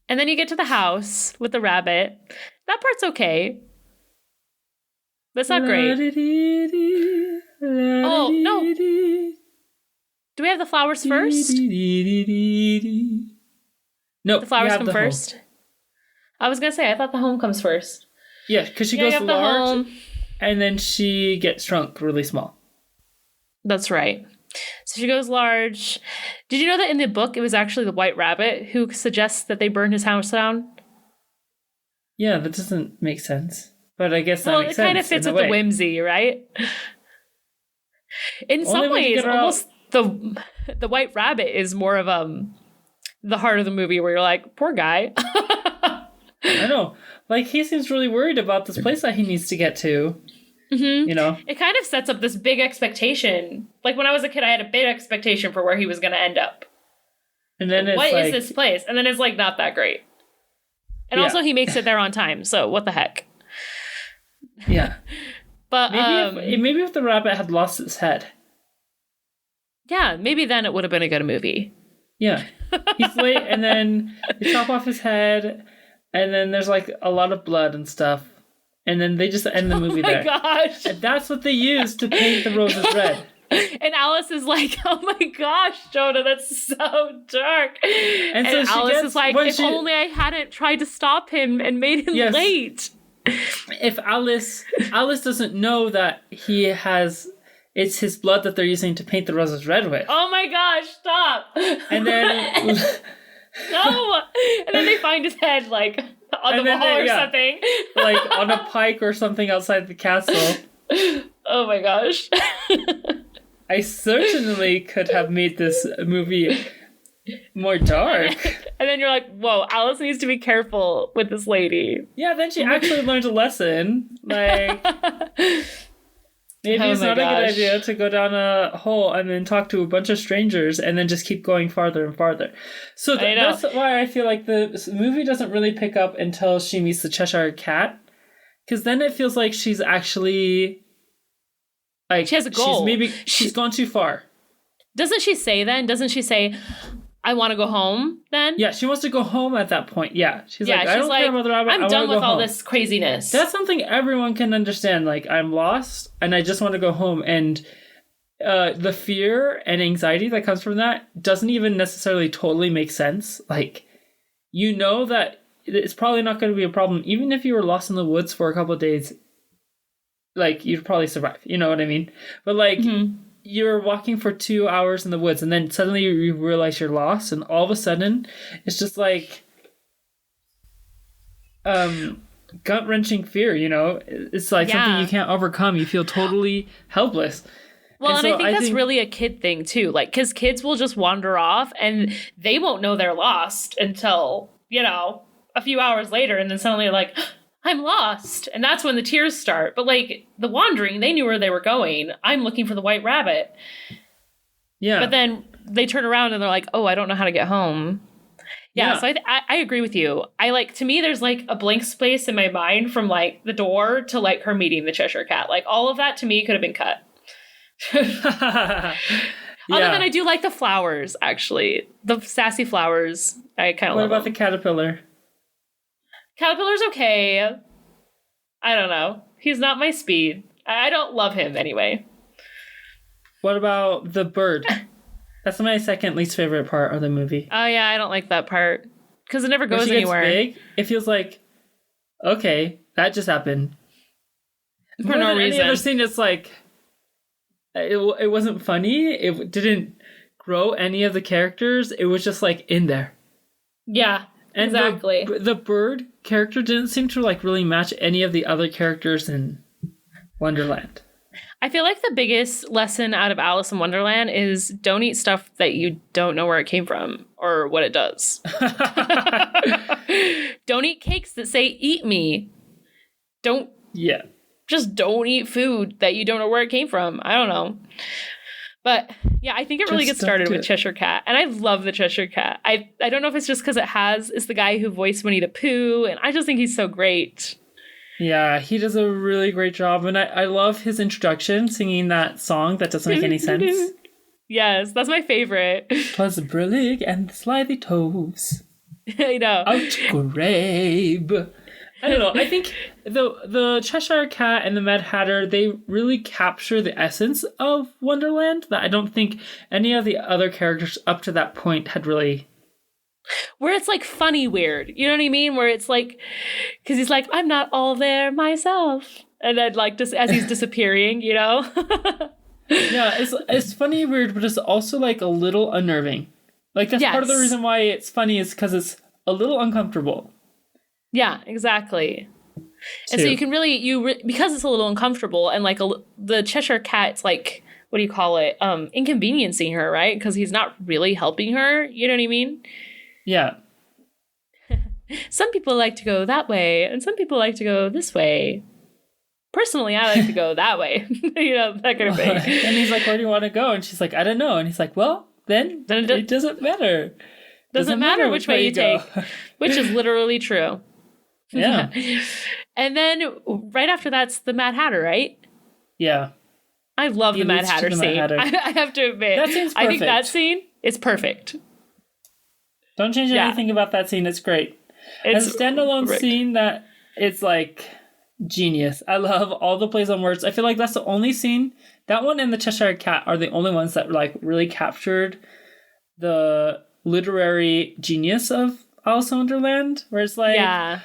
And then you get to the house with the rabbit. That part's okay. That's not great. Oh, no. Do we have the flowers first? No, the flowers come first? Home. I was going to say, I thought the home comes first. Yeah, because she goes large, and then she gets shrunk really small. That's right. So she goes large. Did you know that in the book, it was actually the White Rabbit who suggests that they burn his house down? Yeah, that doesn't make sense. But I guess that makes sense. Well, it kind of fits with the whimsy, right? In some ways, almost the White Rabbit is more of the heart of the movie where you're like, poor guy. I know. Like, he seems really worried about this place that he needs to get to. Mm-hmm. You know? It kind of sets up this big expectation. Like, when I was a kid, I had a big expectation for where he was going to end up. And then it's what is this place? And then it's, like, not that great. And also, he makes it there on time, so what the heck? Yeah. But maybe if the rabbit had lost its head. Yeah, maybe then it would have been a good movie. Yeah. He's late, and then they chop off his head, and then there's like a lot of blood and stuff. And then they just end the movie there. Oh my gosh. And that's what they use to paint the roses red. And Alice is like, oh my gosh, Jonah, that's so dark. And so Alice is like, if only I hadn't tried to stop him and made him late. If Alice doesn't know that it's his blood that they're using to paint the roses red with. Oh my gosh, stop. And then... No! And then they find his head, like, on the wall or something. Like, on a pike or something outside the castle. Oh my gosh. I certainly could have made this movie more dark. And then you're like, whoa, Alice needs to be careful with this lady. Yeah, then she actually learned a lesson. Like, maybe it's not a good idea to go down a hole and then talk to a bunch of strangers and then just keep going farther and farther. So that's why I feel like the movie doesn't really pick up until she meets the Cheshire Cat. Because then it feels like she's actually... Like, she has a goal. She's gone too far. Doesn't she say, I want to go home then? Yeah, she wants to go home at that point. Yeah. She's like, I don't care about the rabbit. I'm done with all this craziness. That's something everyone can understand. Like, I'm lost and I just want to go home. And the fear and anxiety that comes from that doesn't even necessarily totally make sense. Like, you know that it's probably not going to be a problem. Even if you were lost in the woods for a couple of days, like, you'd probably survive. You know what I mean? But, like... Mm-hmm. You're walking for 2 hours in the woods and then suddenly you realize you're lost and all of a sudden it's just like gut-wrenching fear, you know? It's like something you can't overcome. You feel totally helpless. Well, and I think that's really a kid thing too. Like, because kids will just wander off and they won't know they're lost until, you know, a few hours later and then suddenly like... I'm lost. And that's when the tears start. But, like, the wandering, they knew where they were going. I'm looking for the White Rabbit. Yeah. But then they turn around and they're like, oh, I don't know how to get home. Yeah. So I agree with you. To me, there's, like, a blank space in my mind from, like, the door to, like, her meeting the Cheshire Cat. Like, all of that, to me, could have been cut. Other than I do like the flowers, actually. The sassy flowers, I kind of love. What about the caterpillar? Caterpillar's okay. I don't know. He's not my speed. I don't love him anyway. What about the bird? That's my second least favorite part of the movie. Oh yeah, I don't like that part. Because it never goes anywhere. When she gets big, it feels like, okay, that just happened. For no reason. Any other scene, it's like, it wasn't funny. It didn't grow any of the characters. It was just like in there. Yeah. And exactly. The bird character didn't seem to like really match any of the other characters in Wonderland. I feel like the biggest lesson out of Alice in Wonderland is don't eat stuff that you don't know where it came from or what it does. Don't eat cakes that say eat me. Just don't eat food that you don't know where it came from. I don't know. But yeah, I think it really gets started with Cheshire Cat. And I love the Cheshire Cat. I don't know if it's just because it's the guy who voiced Winnie the Pooh. And I just think he's so great. Yeah, he does a really great job. And I love his introduction, singing that song that doesn't make any sense. Yes, that's my favorite. 'Twas brillig and the slithy toves. I know. Out grabe. I don't know. I think the Cheshire Cat and the Mad Hatter, they really capture the essence of Wonderland that I don't think any of the other characters up to that point had really. Where it's like funny weird. You know what I mean? Where it's like, because he's like, I'm not all there myself. And then like just as he's disappearing, you know? Yeah, it's funny weird, but it's also like a little unnerving. Like that's part of the reason why it's funny is because it's a little uncomfortable. Yeah, exactly. And so you can really, because it's a little uncomfortable and like the Cheshire Cat's like, what do you call it? Inconveniencing her, right? Because he's not really helping her. You know what I mean? Yeah. Some people like to go that way and some people like to go this way. Personally, I like to go that way. You know, that kind of thing. And he's like, where do you want to go? And she's like, I don't know. And he's like, well, then it doesn't matter. Doesn't matter which way you take. Which is literally true. Yeah. And then right after that's the Mad Hatter, right? Yeah. I love the Mad Hatter scene. I have to admit. That scene's perfect. I think that scene is perfect. Don't change anything about that scene. It's great. As a standalone scene that it's like genius. I love all the plays on words. I feel like that's the only scene. That one and the Cheshire Cat are the only ones that like really captured the literary genius of Alice in Wonderland. Where it's like,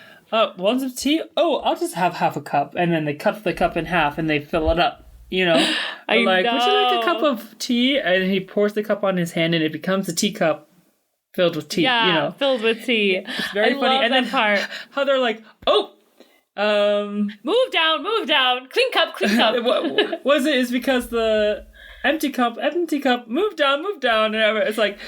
one's of tea. Oh, I'll just have half a cup, and then they cut the cup in half and they fill it up. You know, I like, know. Would you like a cup of tea? And he pours the cup on his hand, and it becomes a teacup filled with tea. Yeah, you know, filled with tea. It's very funny. Love and that then part. How they're like, move down, clean cup. what was it? Is because the empty cup, move down, and it's like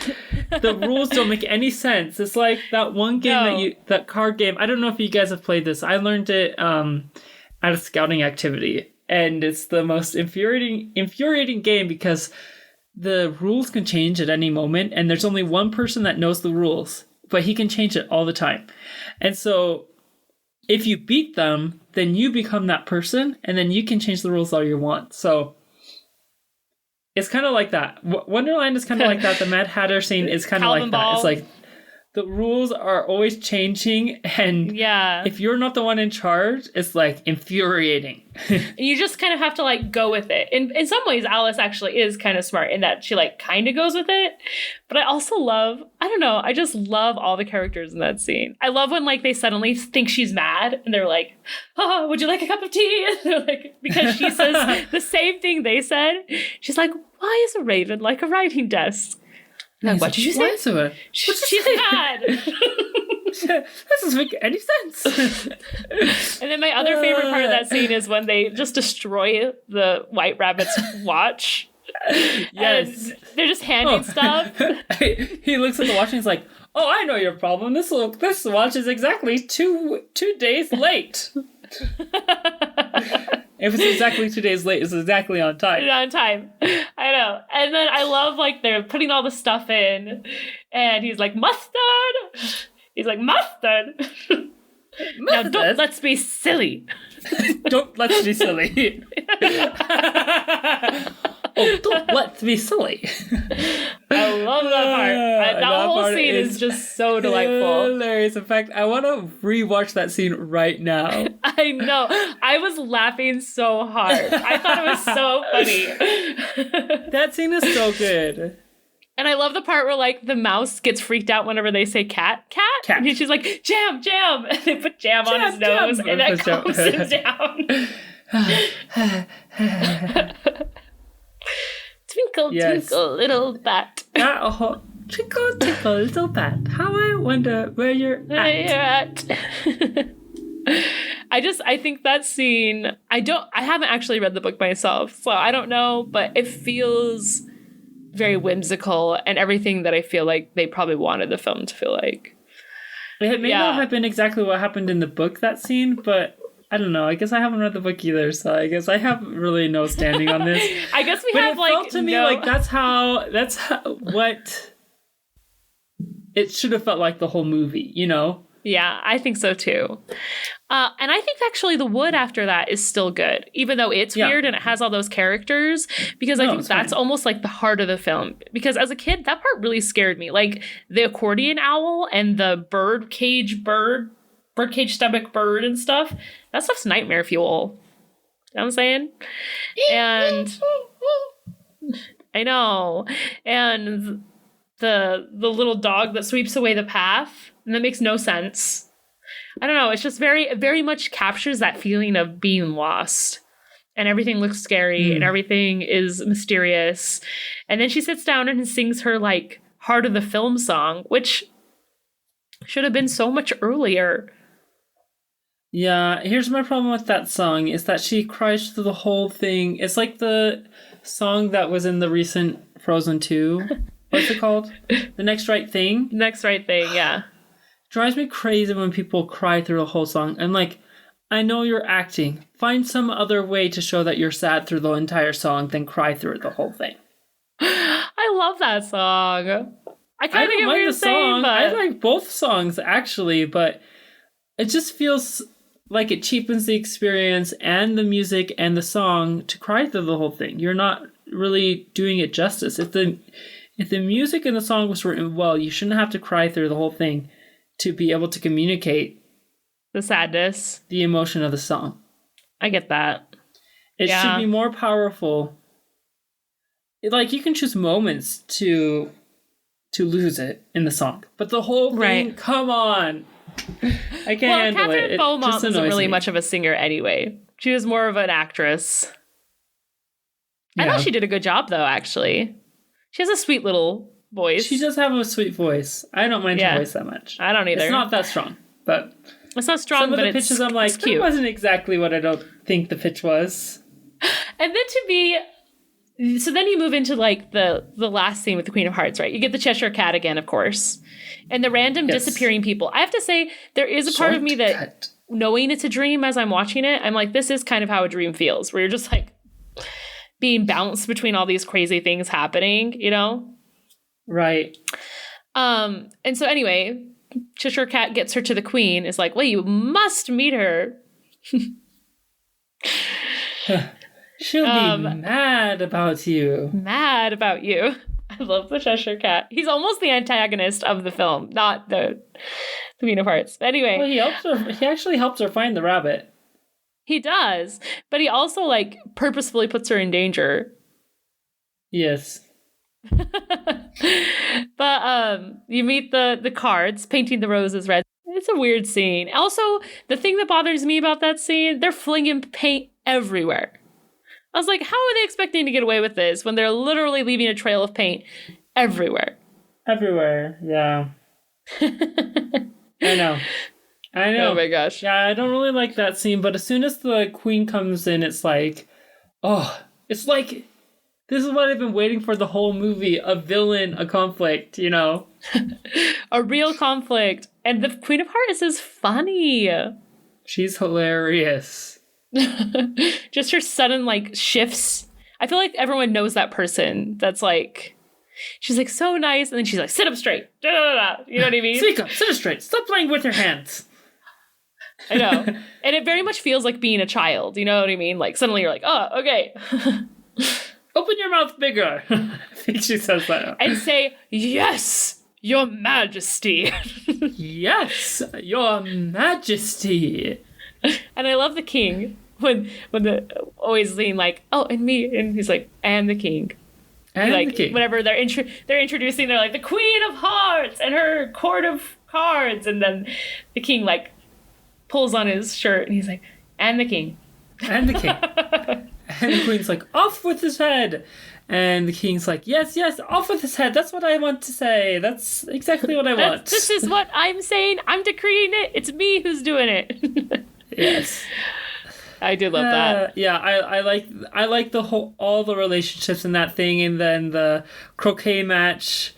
the rules don't make any sense. It's like that one game that card game. I don't know if you guys have played this. I learned it at a scouting activity, and it's the most infuriating game because the rules can change at any moment, and there's only one person that knows the rules, but he can change it all the time, and so. If you beat them, then you become that person, and then you can change the rules all you want. So it's kind of like that. Wonderland is kind of like that. The Mad Hatter scene is kind of like that. It's like the rules are always changing, and if you're not the one in charge, it's like infuriating. You just kind of have to like go with it. In some ways, Alice actually is kind of smart in that she like kind of goes with it. But I also love, I just love all the characters in that scene. I love when like they suddenly think she's mad and they're like, oh, would you like a cup of tea? And they're like, because she says the same thing they said. She's like, why is a raven like a writing desk? Like, what did you say? She's mad. That doesn't make any sense. And then my other favorite part of that scene is when they just destroy the White Rabbit's watch. Yes. And they're just handing stuff. He looks at the watch and he's like, oh, I know your problem. This watch is exactly two days late. If it's exactly 2 days late, it's exactly on time. On time. I know. And then I love, like, they're putting all the stuff in, and he's like, mustard! He's like, mustard! Now, don't let's be silly. Don't let's be silly. Oh, don't let's be silly. I love that part. That whole scene is just so delightful. Hilarious. In fact, I want to rewatch that scene right now. I know. I was laughing so hard. I thought it was so funny. That scene is so good. And I love the part where, like, the mouse gets freaked out whenever they say cat. And she's like, jam. And they put jam on his nose, and that calms him down. Twinkle, twinkle, little bat. Twinkle, twinkle, little bat. How I wonder where you're at. I think that scene, I haven't actually read the book myself, so I don't know, but it feels very whimsical and everything that I feel like they probably wanted the film to feel like. It may not have been exactly what happened in the book, that scene, but I don't know. I guess I haven't read the book either, so I guess I have really no standing on this. I guess we but have, like, felt to me like that's how what it should have felt like the whole movie, you know? Yeah, I think so too. And I think actually The Wood after that is still good, even though it's weird and it has all those characters, because I think that's almost like the heart of the film. Because as a kid, that part really scared me. Like the accordion owl and the birdcage stomach bird and stuff. That stuff's nightmare fuel. You know what I'm saying? And I know. And the little dog that sweeps away the path, and that makes no sense. I don't know. It's just very much captures that feeling of being lost. And everything looks scary and everything is mysterious. And then she sits down and sings her like heart of the film song, which should have been so much earlier. Yeah, here's my problem with that song is that she cries through the whole thing. It's like the song that was in the recent Frozen 2. What's it called? The Next Right Thing? Next Right Thing, yeah. Drives me crazy when people cry through the whole song. I'm like, I know you're acting. Find some other way to show that you're sad through the entire song than cry through the whole thing. I love that song. I kind of get what you're saying, but I like both songs actually, but it just feels like it cheapens the experience and the music and the song to cry through the whole thing. You're not really doing it justice. If the music and the song was written well, you shouldn't have to cry through the whole thing to be able to communicate the sadness, the emotion of the song. I get that. It should be more powerful. Like, you can choose moments to lose it in the song, but the whole thing, come on. I can't handle Catherine it. Beaumont wasn't really me. much of a singer anyway. She was more of an actress. I thought she did a good job, though, actually. She has a sweet little voice. She does have a sweet voice. I don't mind her voice that much. I don't either. It's not that strong, but it's not strong. Some of but the pitches, I'm like, that wasn't exactly what I don't think the pitch was. And then so then you move into like the last scene with the Queen of Hearts, right? You get the Cheshire Cat again, of course, and the random disappearing people. I have to say, there is a part of me that, knowing it's a dream as I'm watching it, I'm like, this is kind of how a dream feels, where you're just like being bounced between all these crazy things happening, you know? Right. And so anyway, Cheshire Cat gets her to the Queen, is like, well, you must meet her. She'll be mad about you. Mad about you. I love the Cheshire Cat. He's almost the antagonist of the film, not the Queen of Hearts. But anyway. Well, he actually helps her find the rabbit. He does. But he also, like, purposefully puts her in danger. Yes. But you meet the cards, painting the roses red. It's a weird scene. Also, the thing that bothers me about that scene, they're flinging paint everywhere. I was like, how are they expecting to get away with this when they're literally leaving a trail of paint everywhere? Everywhere, yeah. I know. Oh my gosh. Yeah, I don't really like that scene, but as soon as the Queen comes in, it's like, it's like, this is what I've been waiting for the whole movie, a villain, a conflict, you know? A real conflict. And the Queen of Hearts is funny. She's hilarious. Just her sudden, like, shifts. I feel like everyone knows that person that's like, she's like so nice, and then she's like, sit up straight. Da, da, da, da. You know what I mean? Speak up, sit up straight. Stop playing with your hands. I know. And it very much feels like being a child. You know what I mean? Like, suddenly you're like, oh, okay. Open your mouth bigger. I think she says that. And say, yes, your majesty. Yes, your majesty. And I love the king when the always being like, oh, and me, and he's like, and the king. And like, the king. Whenever they're introducing, they're like, the Queen of Hearts and her court of cards, and then the king like pulls on his shirt and he's like, and the king. And the king. And the Queen's like, off with his head. And the King's like, yes, off with his head. That's what I want to say. That's exactly what I want. This is what I'm saying. I'm decreeing it. It's me who's doing it. Yes. I do love that. Yeah, I like all the relationships in that thing, and then the croquet match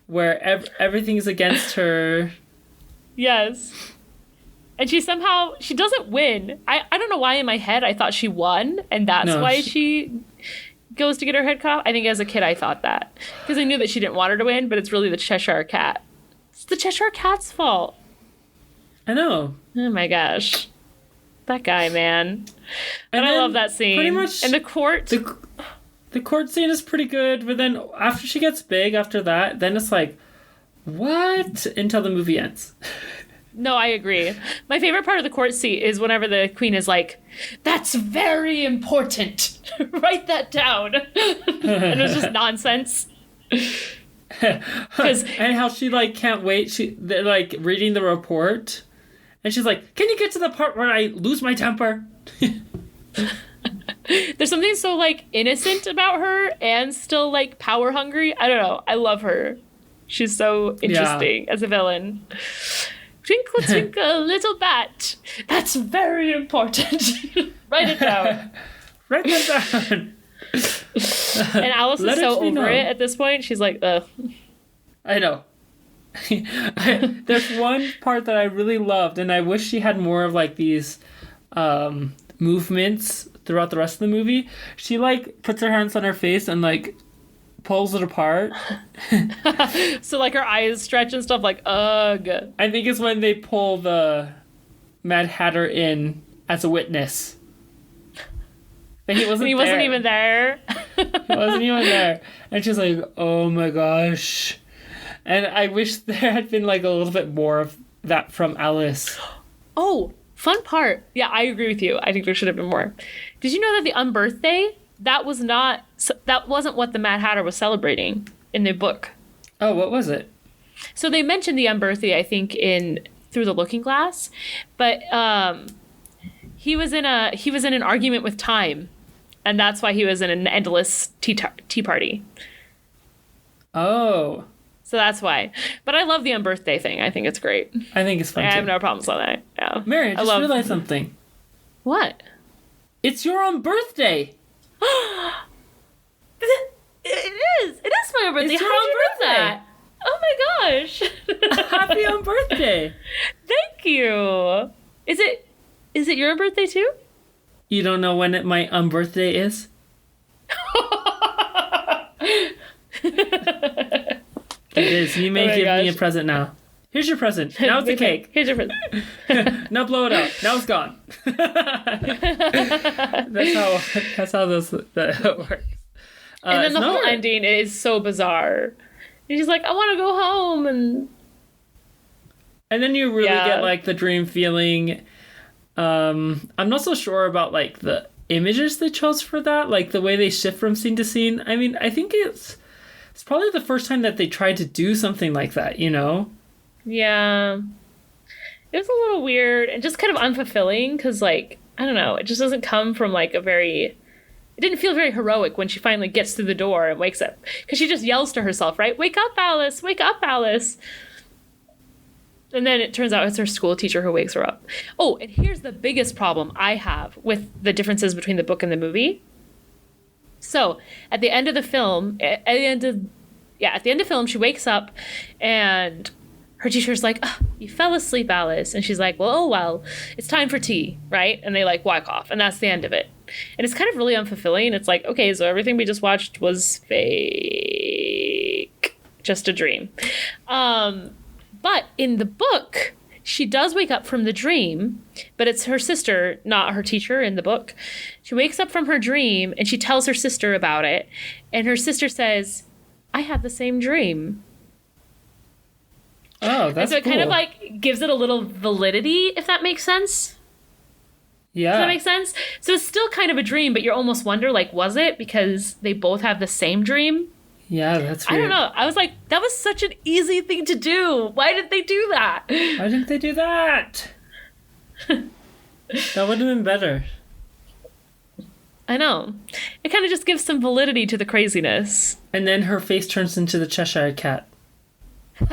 where everything's against her. Yes. And she doesn't win. I don't know why in my head I thought she won, and that's why she goes to get her head cut off. I think as a kid I thought that. Because I knew that she didn't want her to win, but it's really the Cheshire Cat. It's the Cheshire Cat's fault. I know. Oh my gosh. That guy, man. And I love that scene. Pretty much, and the court. The court scene is pretty good, but then after she gets big, after that, then it's like, what? Until the movie ends. No, I agree. My favorite part of the court scene is whenever the queen is like, "That's very important. Write that down." And it's just nonsense. And how she like can't wait. They're like reading the report, and she's like, "Can you get to the part where I lose my temper?" There's something so like innocent about her and still like power hungry. I don't know. I love her. She's so interesting as a villain. Twinkle, twinkle, little bat. That's very important. Write it down. Write that down. And Alice is so over it at this point. She's like, ugh. I know. There's one part that I really loved, and I wish she had more of like these movements throughout the rest of the movie. She like puts her hands on her face and like pulls it apart. So like her eyes stretch and stuff, like, ugh. I think it's when they pull the Mad Hatter in as a witness. But he wasn't even there. He wasn't even there. And she's like, oh my gosh. And I wish there had been like a little bit more of that from Alice. Oh, fun part. Yeah, I agree with you. I think there should have been more. Did you know that the unbirthday, that wasn't what the Mad Hatter was celebrating in the book? Oh, what was it? So they mentioned the unbirthday, I think, in Through the Looking Glass, but he was in an argument with time, and that's why he was in an endless tea party. Oh. So that's why. But I love the unbirthday thing. I think it's great. I think it's fun too. I have no problems with that. Yeah. Mary, I just realized something. What? It's your own birthday. It is my own birthday. It's your How own did you know birthday. that? Oh my gosh. Happy own birthday. Thank you. Is it your birthday too? You don't know when my birthday is? It is. You may give me a present now. Here's your present. Now it's a cake. Here's your present. Now blow it up. Now it's gone. That's how that works. And then the whole ending is so bizarre. And she's like, I want to go home, and then you really get like the dream feeling. I'm not so sure about like the images they chose for that, like the way they shift from scene to scene. I mean, I think it's probably the first time that they tried to do something like that, you know? Yeah. It was a little weird and just kind of unfulfilling because, like, I don't know, it just doesn't come from like it didn't feel very heroic when she finally gets through the door and wakes up. Because she just yells to herself, right? Wake up, Alice! Wake up, Alice! And then it turns out it's her school teacher who wakes her up. Oh, and here's the biggest problem I have with the differences between the book and the movie. So, at the end of the film, at the end of film, she wakes up and her teacher's like, oh, you fell asleep, Alice. And she's like, well, it's time for tea, right? And they like walk off, and that's the end of it. And it's kind of really unfulfilling. It's like, okay, so everything we just watched was fake. Just a dream. But in the book, she does wake up from the dream, but it's her sister, not her teacher in the book. She wakes up from her dream and she tells her sister about it. And her sister says, I had the same dream. Oh, that's cool. And so it kind of like gives it a little validity, if that makes sense. Yeah. Does that make sense? So it's still kind of a dream, but you almost wonder, like, was it because they both have the same dream? Yeah, that's weird. I don't know. I was like, that was such an easy thing to do. Why did they do that? Why didn't they do that? That would have been better. I know. It kind of just gives some validity to the craziness. And then her face turns into the Cheshire Cat. And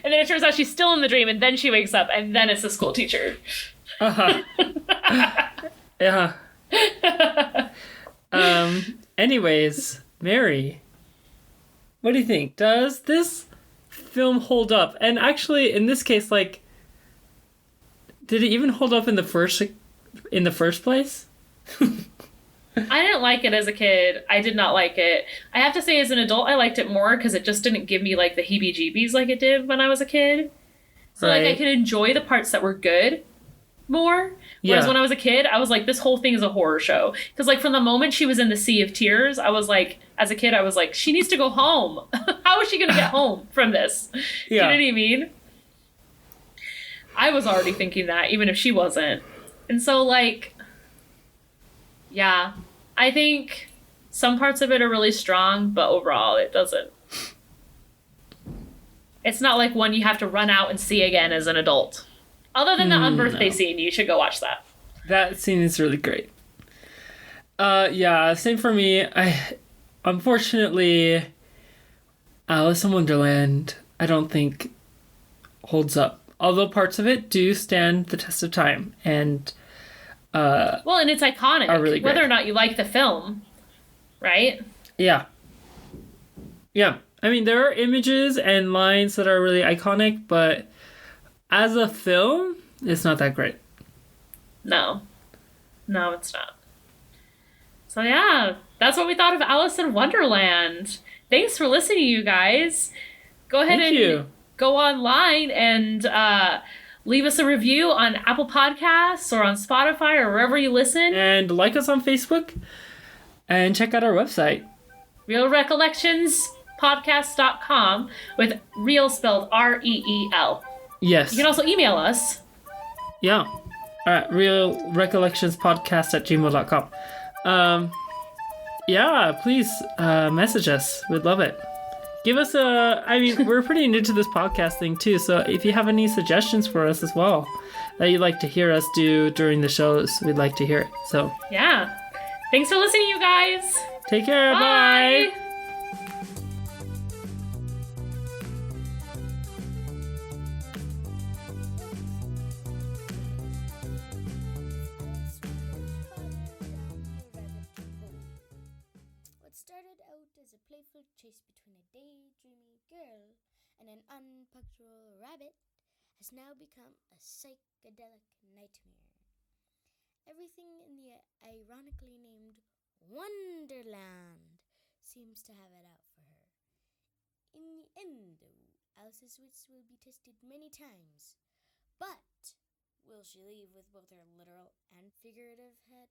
then it turns out she's still in the dream, and then she wakes up, and then it's the school teacher. Uh-huh. Yeah. Anyways, Mary, what do you think? Does this film hold up? And actually, in this case, like, did it even hold up in the first place? I didn't like it as a kid. I did not like it. I have to say, as an adult, I liked it more because it just didn't give me like the heebie-jeebies like it did when I was a kid. So like I could enjoy the parts that were good, more. Whereas when I was a kid, I was like, this whole thing is a horror show. Because like from the moment she was in the Sea of Tears, I was like, as a kid, I was like, she needs to go home. How is she going to get home from this? You know what I mean? I was already thinking that, even if she wasn't. And so like, yeah, I think some parts of it are really strong, but overall it doesn't. It's not like one you have to run out and see again as an adult. Other than the unbirthday scene, you should go watch that. That scene is really great. Yeah, same for me. Unfortunately, Alice in Wonderland, I don't think holds up. Although parts of it do stand the test of time, and and it's iconic. Are really great. Whether or not you like the film, right? Yeah. Yeah. I mean, there are images and lines that are really iconic, but as a film, it's not that great. No, it's not. So yeah, that's what we thought of Alice in Wonderland. Thanks for listening, you guys. Go ahead go online and leave us a review on Apple Podcasts or on Spotify or wherever you listen. And like us on Facebook and check out our website. RealRecollectionspodcast.com with real spelled R-E-E-L. Yes. You can also email us. Yeah. At realrecollectionspodcast@gmail.com. Yeah, please message us. We'd love it. Give us we're pretty new to this podcast thing too, so if you have any suggestions for us as well that you'd like to hear us do during the shows, we'd like to hear it. So yeah. Thanks for listening, you guys. Take care. Bye. Playful chase between a daydreamy girl and an unpunctual rabbit has now become a psychedelic nightmare. Everything in the ironically named Wonderland seems to have it out for her. In the end, though, Alice's wits will be tested many times. But will she leave with both her literal and figurative head?